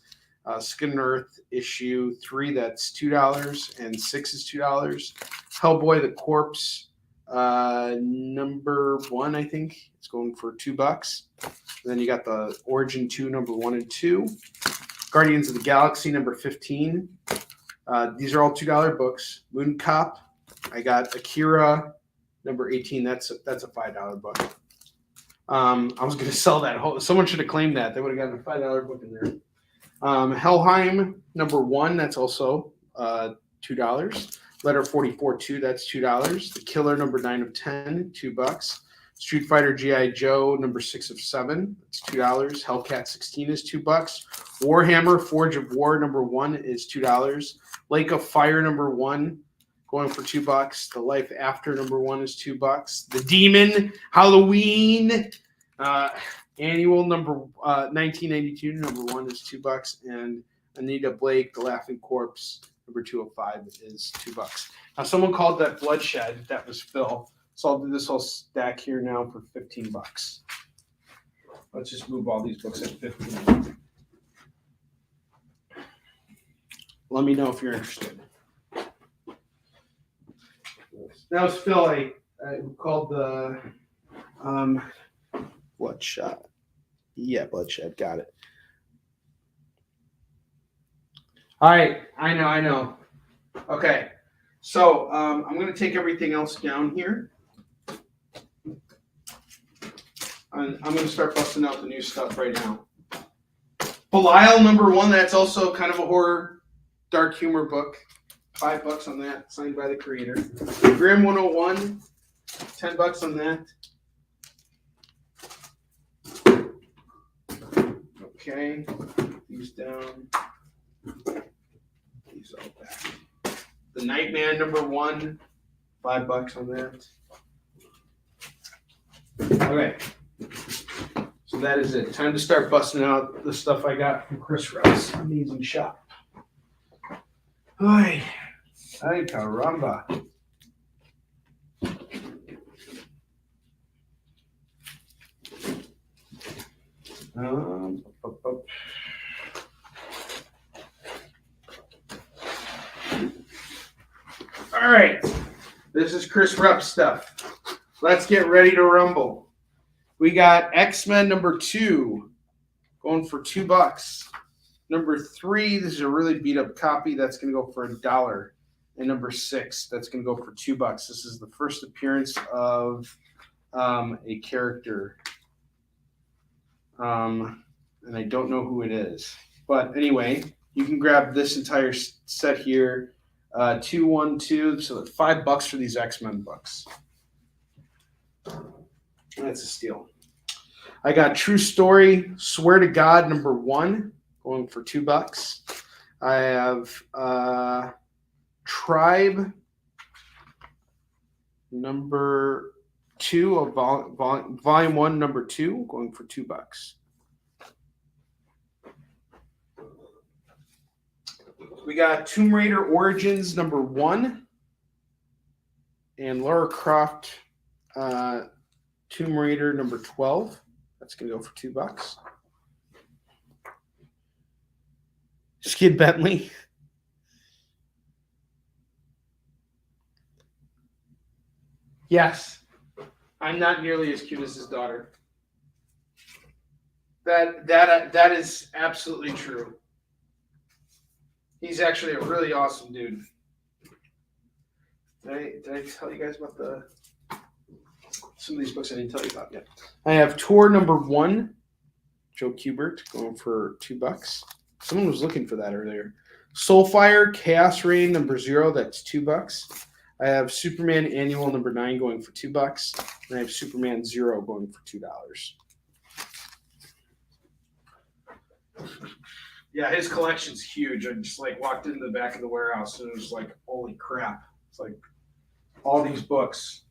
Skin Earth issue 3, that's $2, and 6 is $2. Hellboy the Corpse #1, I think it's going for $2. And then you got the Origin 2 #1 and 2. Guardians of the Galaxy #15. These are all $2 books. Moon Cop. I got Akira #18. That's a $5 book. I was going to sell that whole. Someone should have claimed that. They would have gotten a $5 book in there. Helheim #1. That's also $2. Letter 44 2. That's $2. The Killer #9 of 10. $2. Street Fighter G.I. Joe number 6 of 7. It's $2. Hellcat 16 is $2. Warhammer Forge of War number 1 is $2. Lake of Fire number 1 going for $2. The Life After number 1 is $2. The Demon Halloween annual number 1992 number 1 is $2. And Anita Blake, The Laughing Corpse number 205 is $2. Now someone called that Bloodshed. That was Phil. So I'll do this whole stack here now for $15. Let's just move all these books at 15. Let me know if you're interested. That was Phil. I called the Bloodshot. Yeah, Bloodshed. Got it. All right. I know. Okay. So I'm going to take everything else down here. And I'm going to start busting out the new stuff right now. Belial number 1. That's also kind of a horror, dark humor book. $5 on that, signed by the creator. Grimm 101, $10 on that. Okay, these down. These all back. The Nightman number 1, $5 on that. Okay, so that is it. Time to start busting out the stuff I got from Chris Rupp's amazing shop. Ay caramba. All right, this is Chris Rupp stuff. Let's get ready to rumble. We got X-Men number 2 going for $2. Number 3, this is a really beat up copy. That's going to go for $1. And number 6, that's going to go for $2. This is the first appearance of a character. And I don't know who it is. But anyway, you can grab this entire set here. 212, so $5 for these X-Men books. That's a steal. I got True Story, Swear to God, number 1, going for $2. I have Tribe, number 2 of volume 1, number 2, going for $2. We got Tomb Raider Origins number 1 and Lara Croft Tomb Raider number 12. That's going to go for $2. Skid Bentley. Yes. I'm not nearly as cute as his daughter. That is absolutely true. He's actually a really awesome dude. Did I tell you guys about some of these books I didn't tell you about yet? I have Tour number 1, Joe Kubert, going for $2. Someone was looking for that earlier. Soulfire, Chaos Reign number 0, that's $2. I have Superman Annual number 9 going for $2. And I have Superman 0 going for $2. Yeah, his collection's huge. I just walked into the back of the warehouse and it was like, holy crap. It's like all these books.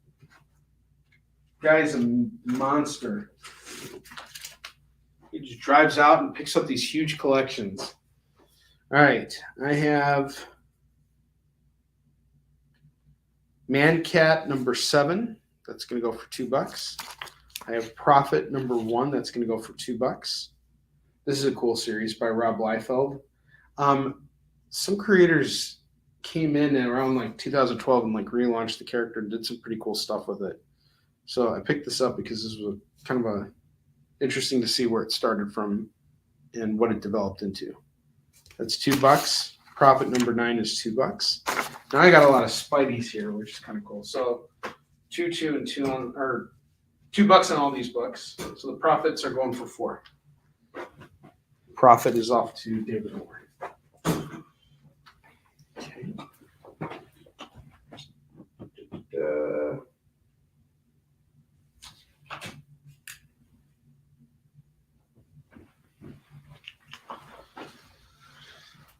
Guy's a monster. He just drives out and picks up these huge collections. All right, I have Man-Cat number 7. That's going to go for $2. I have Prophet number 1. That's going to go for $2. This is a cool series by Rob Liefeld. Some creators came in around 2012 and relaunched the character and did some pretty cool stuff with it. So I picked this up because this was kind of interesting to see where it started from and what it developed into. That's $2. Prophet number 9 is $2. Now I got a lot of Spideys here, which is kind of cool. So 2, 2, and 2 on, or $2 on all these books. So the Prophets are going for $4. Prophet is off to David Moore. Okay.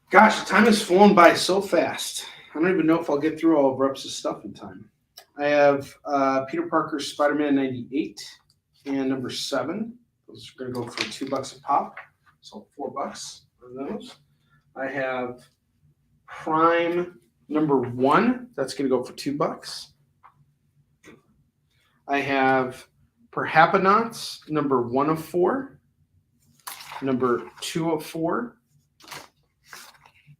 Gosh, the time has flown by so fast. I don't even know if I'll get through all of Reps' stuff in time. I have Peter Parker's Spider-Man 98 and number 7. Those are going to go for $2 a pop, so $4 for those. I have Prime number 1. That's going to go for $2. I have Perhapanauts number 1 of 4, number 2 of 4,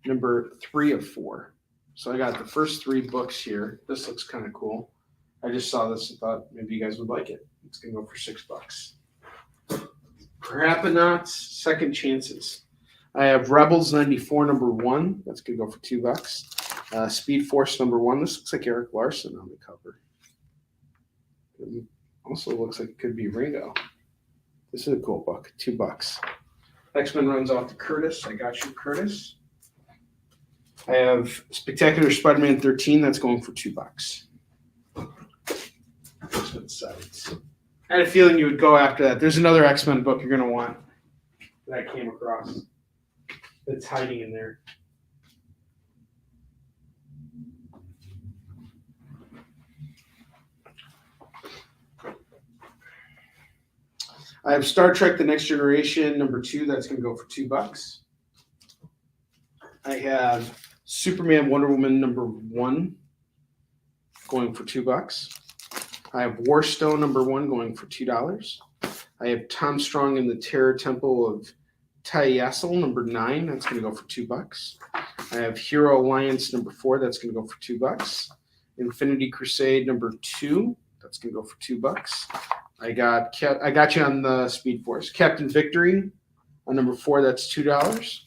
number 3 of 4. So I got the first 3 books here. This looks kind of cool. I just saw this and thought maybe you guys would like it. It's going to go for $6. Perhapanauts, Second Chances. I have Rebels 94 number 1. That's going to go for $2. Speed Force number 1. This looks like Eric Larson on the cover. It also looks like it could be Ringo. This is a cool book. $2. X-Men runs off to Curtis. I got you, Curtis. I have Spectacular Spider-Man 13. That's going for $2. X-Men sides. I had a feeling you would go after that. There's another X-Men book you're going to want that I came across that's hiding in there. I have Star Trek The Next Generation number 2. That's going to go for $2. I have Superman Wonder Woman number 1 going for $2. I have Warstone number 1 going for $2. I have Tom Strong in the Terror Temple of Tayassel number 9. That's going to go for $2. I have Hero Alliance number 4. That's going to go for $2. Infinity Crusade number 2. That's going to go for $2. I got you on the Speed Force. Captain Victory on number 4. That's $2.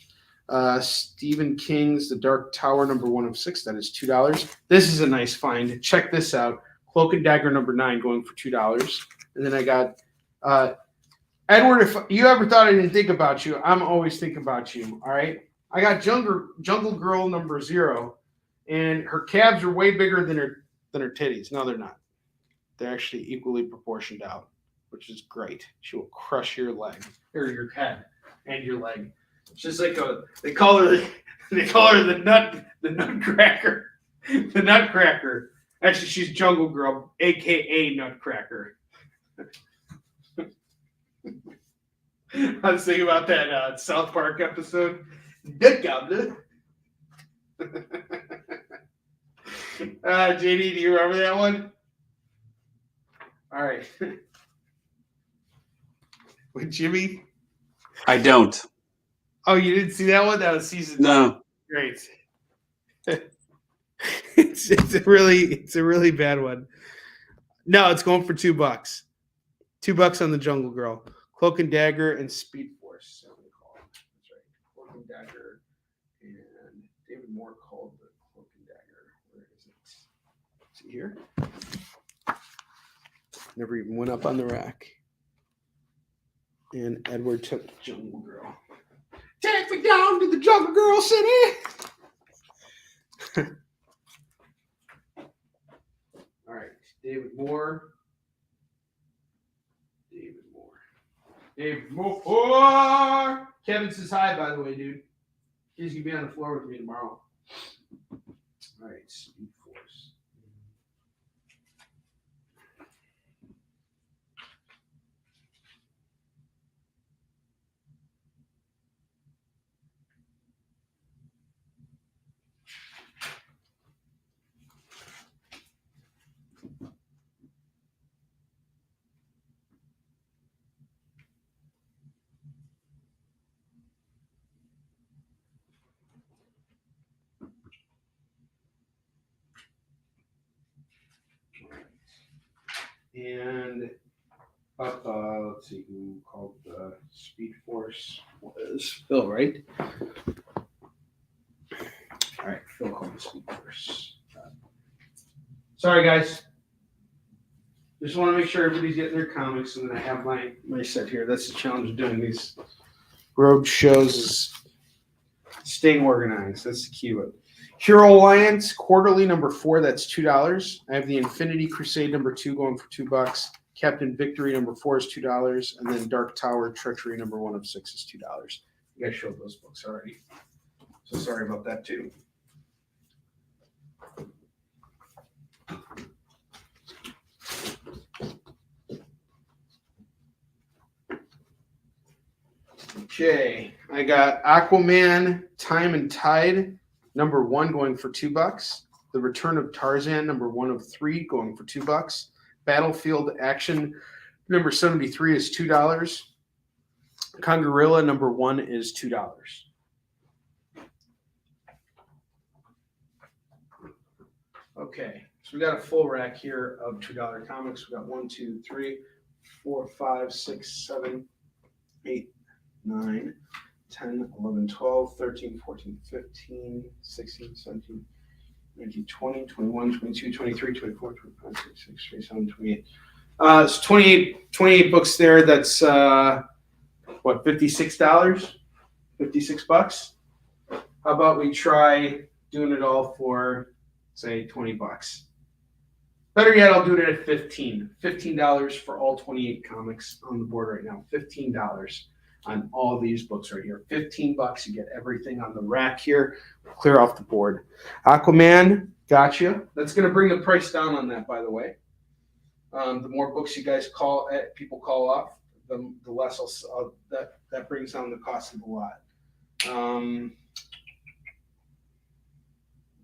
Stephen King's The Dark Tower number 1 of 6. That is $2. This is a nice find. Check this out. Cloak and Dagger number 9 going for $2. And then I got Edward. If you ever thought I didn't think about you, I'm always thinking about you. All right. I got Jungle Girl number 0, and her calves are way bigger than her titties. No, they're not. They're actually equally proportioned out, which is great. She will crush your leg or your head and your leg. She's like they call her the Nutcracker. The Nutcracker. Actually, she's Jungle Girl, aka Nutcracker. I was thinking about that South Park episode. Nut Gobbler. JD, do you remember that one? All right. With Jimmy? I don't. Oh, you didn't see that one? That was season 9. No. Great. It's a really bad one. No, it's going for $2. $2 on the Jungle Girl. Cloak and Dagger and Speed Force. That's right. Cloak and Dagger. And David Moore called the Cloak and Dagger. Where is it? Is it here? Never even went up on the rack. And Edward took the Jungle Girl. Take me down to the Jungle Girl City. All right, David Moore. Kevin says hi, by the way, dude. He's gonna be on the floor with me tomorrow. All right, Speed Force. And let's see who called the Speed Force was Phil, right? All right, Phil called the Speed Force. Sorry, guys. Just want to make sure everybody's getting their comics, and then I have my set here. That's the challenge of doing these road shows is staying organized. That's the key. Hero Alliance quarterly number 4. That's $2. I have the Infinity Crusade number 2 going for $2. Captain Victory number 4 is $2, and then Dark Tower Treachery number 1 of 6 is $2. You guys showed those books already. So sorry about that too. Okay, I got Aquaman, Time and Tide, number 1 going for $2. The Return of Tarzan, number 1 of 3 going for $2. Battlefield Action, number 73 is $2. Congarilla, number 1 is $2. Okay, so we got a full rack here of $2 comics. We got 1, 2, 3, 4, 5, 6, 7, 8, 9, 10, 11, 12, 13, 14, 15, 16, 17, 19, 20, 21, 22, 23, 24, 25, 26, 27, 28. It's 28 books there. That's what, $56? $56? How about we try doing it all for, say, $20? Better yet, I'll do it at $15 for all 28 comics on the board right now. $15 on all of these books right here. $15, you get everything on the rack here. Clear off the board. Aquaman, gotcha. That's going to bring the price down on that, by the way. The more books you guys people call off, the less that brings down the cost of the lot.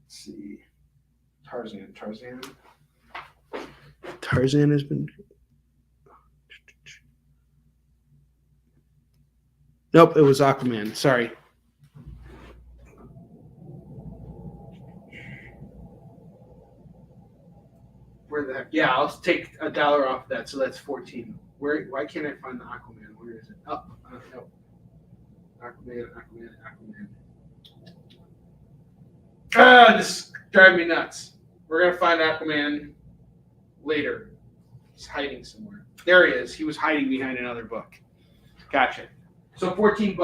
Let's see. Tarzan has been. Nope, it was Aquaman. Sorry. Where the heck? Yeah, I'll take $1 off that, so that's 14. Why can't I find the Aquaman? Where is it? No. Aquaman. This is driving me nuts. We're gonna find Aquaman later. He's hiding somewhere. There he is. He was hiding behind another book. Gotcha. So $14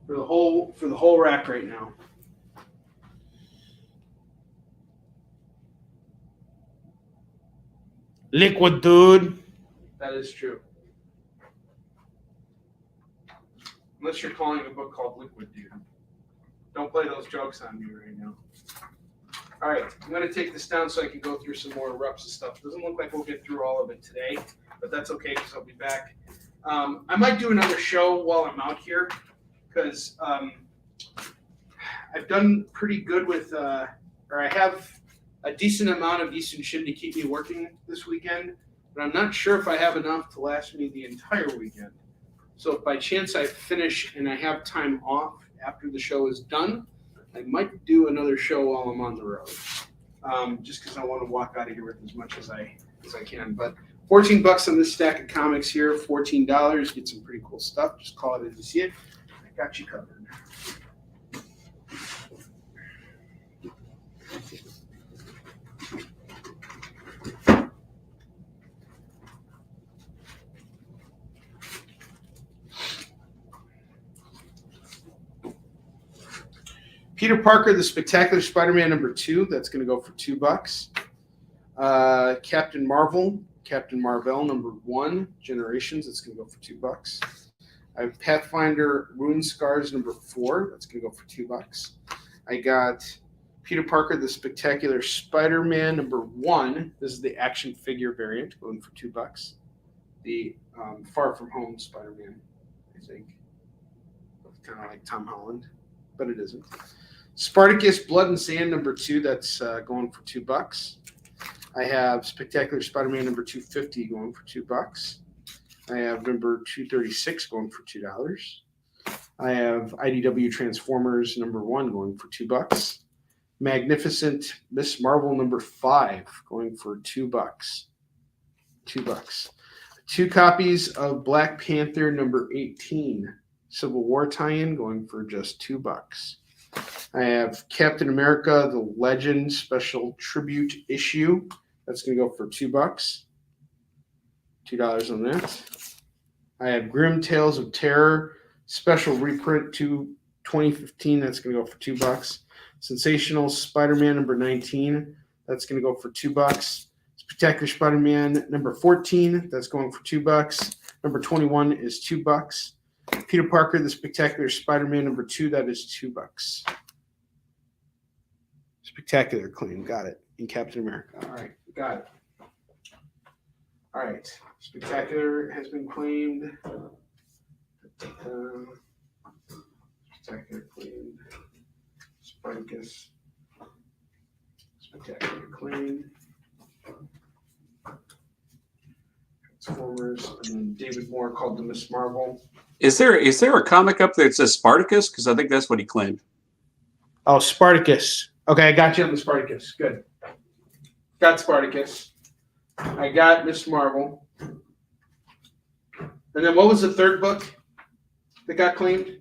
for the whole rack right now. Liquid, dude. That is true. Unless you're calling a book called Liquid, dude. Don't play those jokes on me right now. All right, I'm going to take this down so I can go through some more reps and stuff. Doesn't look like we'll get through all of it today, but that's okay because I'll be back. I might do another show while I'm out here because I've done pretty good with, or I have a decent amount of Eastern Shin to keep me working this weekend, but I'm not sure if I have enough to last me the entire weekend. So if by chance I finish and I have time off after the show is done, I might do another show while I'm on the road, just because I want to walk out of here with as much as I can. But $14 on this stack of comics here, $14. Get some pretty cool stuff. Just call it as you see it. I got you covered. Peter Parker, The Spectacular Spider-Man #2. That's going to go for $2. Captain Marvel #1, Generations. That's going to go for $2. I have Pathfinder Rune Scars #4. That's going to go for $2. I got Peter Parker, The Spectacular Spider-Man #1. This is the action figure variant, going for $2. The Far From Home Spider-Man, I think. Kind of like Tom Holland, but it isn't. Spartacus Blood and Sand #2. That's going for $2. I have Spectacular Spider-Man #250 going for $2. I have number 236 going for $2. I have IDW Transformers #1 going for $2. Magnificent Miss Marvel #5 going for $2. $2. 2 copies of Black Panther #18 Civil War tie-in going for just $2. I have Captain America, The Legend Special Tribute Issue. That's going to go for $2. $2 on that. I have Grim Tales of Terror Special Reprint 2015. That's going to go for $2. Sensational Spider-Man #19. That's going to go for $2. Spectacular Spider-Man #14. That's going for $2. number 21 is $2. Peter Parker, the Spectacular Spider-Man number 2, that is $2. Spectacular claim, got it. In Captain America. All right, got it. All right, Spectacular has been claimed. Spectacular claimed. Spartacus. Spectacular claimed. Transformers, and then David Moore called the Miss Marvel. Is there a comic up there that says Spartacus? Because I think that's what he claimed. Oh, Spartacus. Okay, I got you on the Spartacus. Good. Got Spartacus. I got Miss Marvel. And then what was the third book that got claimed?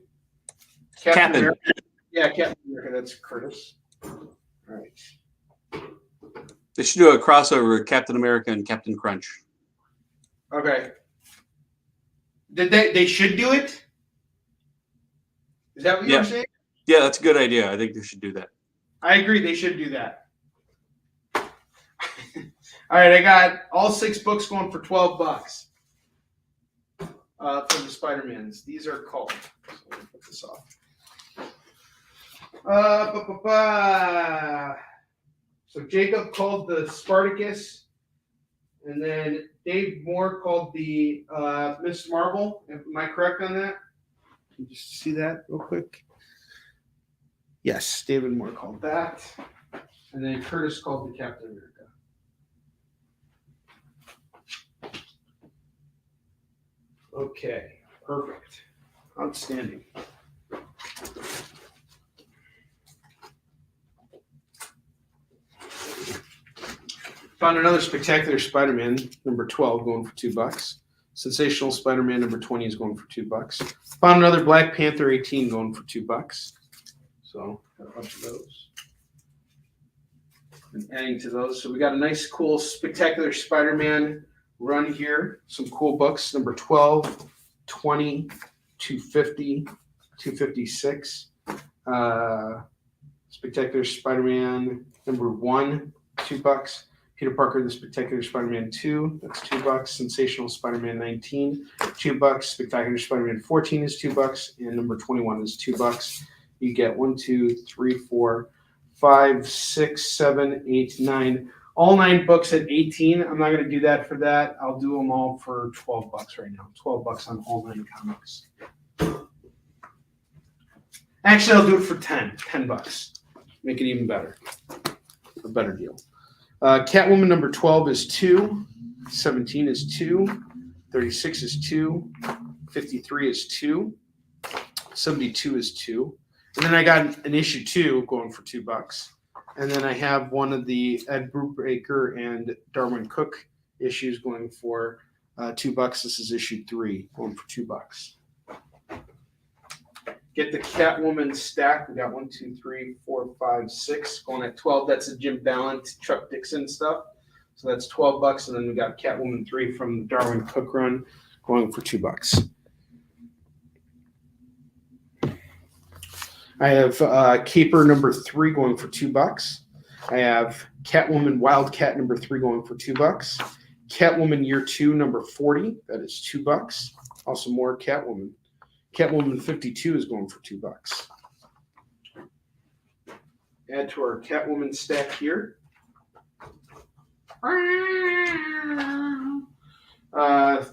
Captain. America. Yeah, Captain America. That's Curtis. All right. They should do a crossover with Captain America and Captain Crunch. Okay. Did they should do it? Is that what you were saying? Yeah, that's a good idea. I think they should do that. I agree. They should do that. All right, I got all 6 books going for $12 for the Spider-Mans. These are called. So let me put this off. So Jacob called the Spartacus, and then Dave Moore called the Miss Marvel. Am I correct on that? Can you just see that real quick? Yes, David Moore called that. And then Curtis called the Captain America. Okay, perfect. Outstanding. Found another Spectacular Spider-Man, number 12, going for $2. Sensational Spider-Man, number 20, is going for $2. Found another Black Panther 18 going for $2. So, got a bunch of those. And adding to those. So, we got a nice, cool Spectacular Spider-Man run here. Some cool books, number 12, 20, 250, 256. Spectacular Spider-Man, number 1, $2. Peter Parker, the Spectacular Spider-Man 2, that's $2. Sensational Spider-Man 19, $2. Spectacular Spider-Man 14 is $2, and number 21 is $2. You get 1, 2, 3, 4, 5, 6, 7, 8, 9. All 9 books at 18. I'm not going to do that for that. I'll do them all for $12 right now. $12 on all 9 comics. Actually, I'll do it for 10. $10. Make it even better. A better deal. Catwoman number 12 is 2. 17 is 2. 36 is 2. 53 is 2. 72 is 2. And then I got an issue 2 going for $2. And then I have one of the Ed Brubaker and Darwin Cook issues going for $2. This is issue 3 going for $2. Get the Catwoman stack. We got 1, 2, 3, 4, 5, 6 going at 12. That's a Jim Ballant, Chuck Dixon stuff. So that's $12. And then we got Catwoman 3 from the Darwin Cook run going for $2. I have Caper number 3 going for $2. I have Catwoman Wildcat number 3 going for $2. Catwoman Year 2 number 40, that is $2. Also more Catwoman. Catwoman 52 is going for $2. Add to our Catwoman stack here.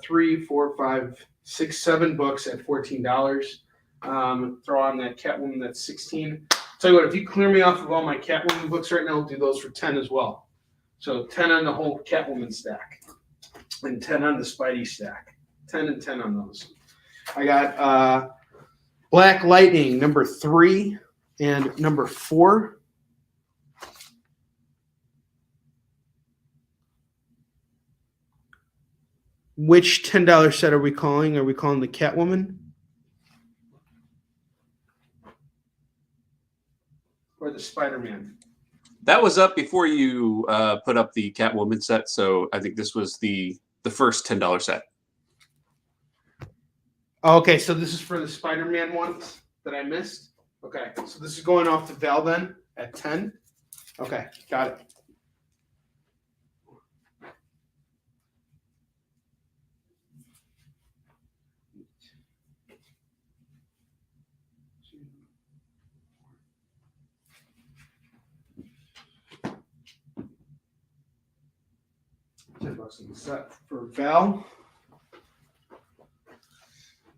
3, 4, 5, 6, 7 books at $14. Throw on that Catwoman that's 16. Tell you what, if you clear me off of all my Catwoman books right now, I'll do those for 10 as well. So 10 on the whole Catwoman stack. And 10 on the Spidey stack. 10 and 10 on those. I got Black Lightning number 3 and number 4. Which $10 set are we calling? Are we calling the Catwoman? Or the Spider-Man? That was up before you put up the Catwoman set, so I think this was the first $10 set. Okay, so this is for the Spider-Man ones that I missed? Okay, so this is going off to Val then at 10? Okay, got it. $10 on the set for Val.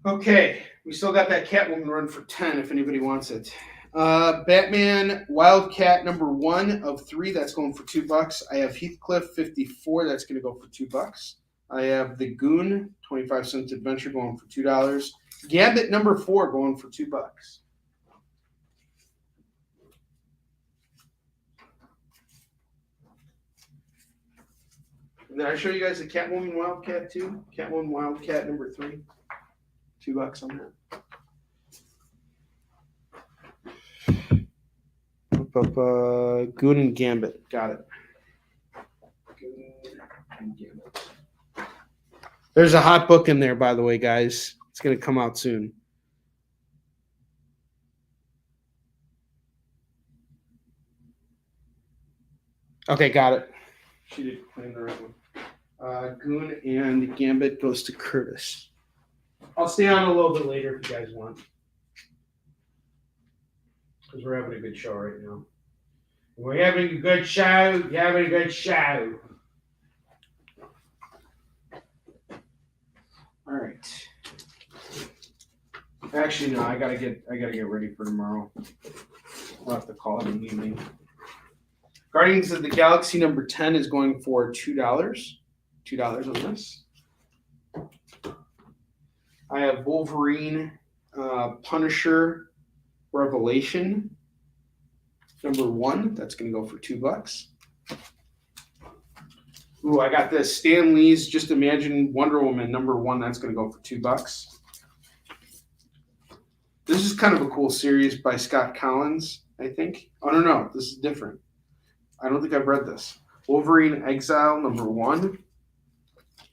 Okay, we still got that Catwoman run for 10 if anybody wants it. Batman Wildcat number 1 of 3, that's going for $2. I have Heathcliff 54, that's going to go for $2. I have the Goon 25-cent adventure going for $2. Gambit number 4 going for $2. Did I show you guys the Catwoman Wildcat too? Catwoman Wildcat number 3, $2 on that. Goon and Gambit. Got it. Goon and Gambit. There's a hot book in there, by the way, guys. It's going to come out soon. Okay, got it. She did claim the right one. Goon and Gambit goes to Curtis. I'll stay on a little bit later if you guys want. Because we're having a good show right now. We're having a good show. You're having a good show. All right. Actually, no. I gotta get ready for tomorrow. I'll have to call it in the evening. Guardians of the Galaxy number 10 is going for $2. $2 on this. I have Wolverine, Punisher, Revelation number 1. That's going to go for $2. Ooh, I got this Stan Lee's Just Imagine Wonder Woman number 1. That's going to go for $2. This is kind of a cool series by Scott Collins, I think. Oh, no. This is different. I don't think I've read this. Wolverine Exile number 1.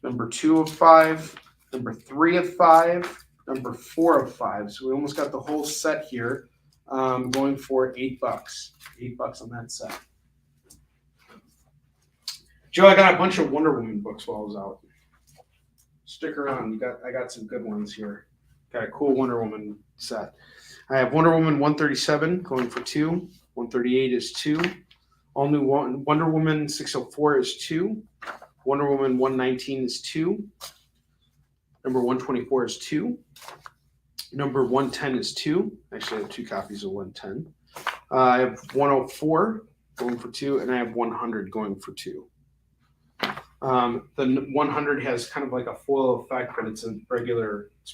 Number 2 of 5. Number 3 of 5. Number 4 of 5. So we almost got the whole set here. Going for $8. $8 on that set. Joe, I got a bunch of Wonder Woman books while I was out. Stick around. I got some good ones here. Got a cool Wonder Woman set. I have Wonder Woman 137 going for $2. 138 is $2. All new Wonder Woman 604 is $2. Wonder Woman 119 is $2. Number 124 is $2. Number 110 is $2. Actually, I have 2 copies of 110. I have 104 going for $2, and I have 100 going for $2. The 100 has kind of like a foil effect, but it's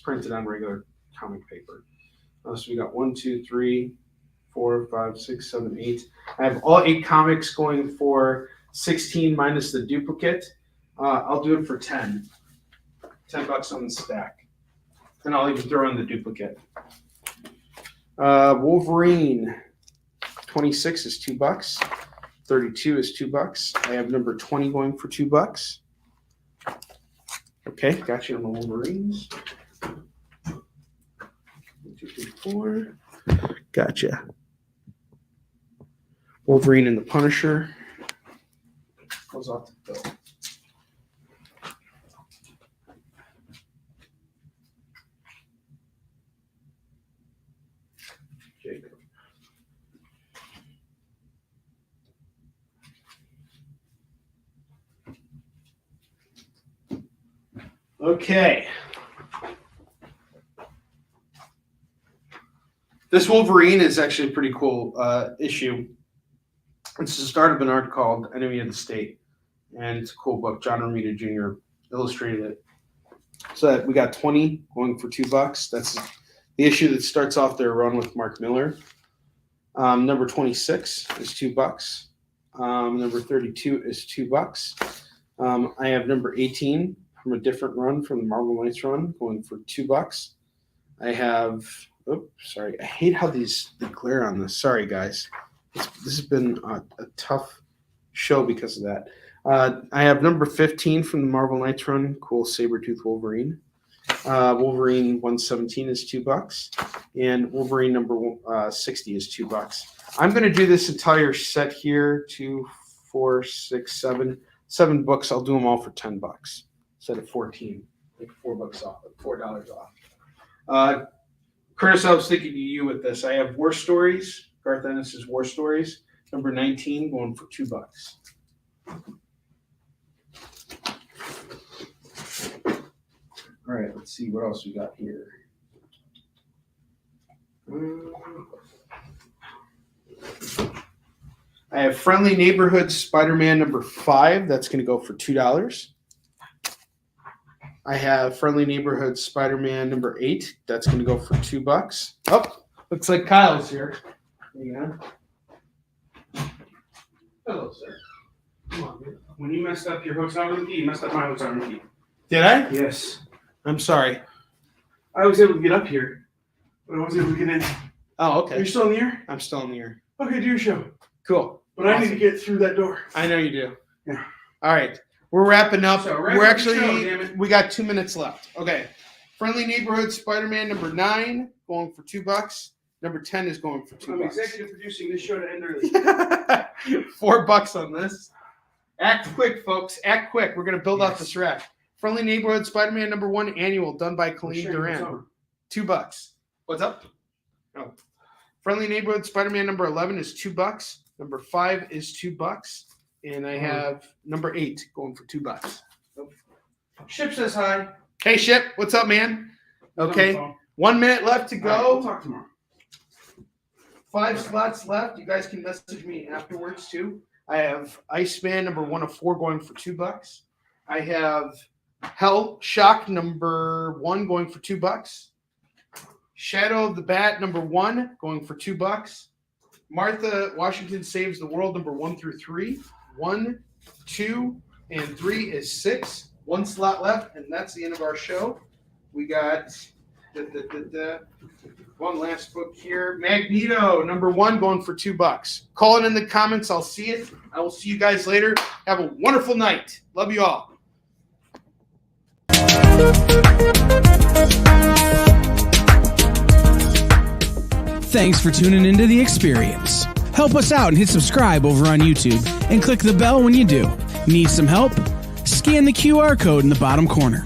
printed on regular comic paper. So we got 1, 2, 3, 4, 5, 6, 7, 8. I have all 8 comics going for 16 minus the duplicate. I'll do it for 10. $10 on the stack. And I'll even throw in the duplicate. Wolverine 26 is $2. 32 is $2. I have number 20 going for $2. Okay, got you on the Wolverines. 1, 2, 3, 4. Gotcha. Wolverine and the Punisher. Goes off the bill. Jacob. Okay. This Wolverine is actually a pretty cool issue. It's the start of an art called Enemy of the State. And it's a cool book. John Romita Jr. illustrated it. So we got 20 going for $2. That's the issue that starts off their run with Mark Miller. Number 26 is $2. Number 32 is $2. I have number 18 from a different run from the Marvel Knights run going for $2. I have, I hate how they glare on this. Sorry, guys. This has been a tough show because of that. I have number 15 from the Marvel Knights run, cool Sabretooth Wolverine. Wolverine 117 is $2. And Wolverine number 60 is $2. I'm going to do this entire set here, 2, 4, 6, 7 books. I'll do them all for $10 instead of 14, like $4 off, $4 off. Curtis, I was thinking of you with this. I have War Stories, Garth Ennis's War Stories, number 19, going for $2. All right, let's see what else we got here. I have Friendly Neighborhood Spider-Man number 5. That's going to go for $2. I have Friendly Neighborhood Spider-Man number 8. That's going to go for $2. Oh, looks like Kyle's here. There you go. Hello, sir. Come on, man. When you messed up your hotel room key, you messed up my hotel room key. Did I? Yes. I'm sorry. I was able to get up here, but I wasn't able to get in. Oh, okay. Are you still in the air? I'm still in the air. Okay, do your show. Cool. But I need to get through that door. I know you do. Yeah. All right. We're wrapping up. So, We're actually, we got 2 minutes left. Okay. Friendly Neighborhood Spider-Man number 9 going for $2. Number 10 is going for $2. I'm executive producing this show to end early. $4 on this. Act quick, folks. Act quick. We're going to build out this rack. Friendly Neighborhood Spider-Man number 1 annual done by Colleen Duran. $2. What's up? Oh. Friendly Neighborhood Spider-Man number 11 is $2. Number 5 is $2. And I have number 8 going for $2. Ship says hi. Hey, Ship. What's up, man? Okay. 1 minute left to go. Right, we'll talk tomorrow. 5 slots left. You guys can message me afterwards, too. I have Iceman number 1 of 4 going for $2. I have Hell Shock number 1 going for $2. Shadow of the Bat number 1 going for $2. Martha Washington Saves the World number 1 through 3. 1, 2, and 3 is 6. 1 slot left, and that's the end of our show. We got one last book here. Magneto number 1 going for $2. Call it in the comments. I'll see it. I will see you guys later. Have a wonderful night. Love you all. Thanks for tuning into The Experience. Help us out and hit subscribe over on YouTube and click the bell when you do. Need some help? Scan the QR code in the bottom corner.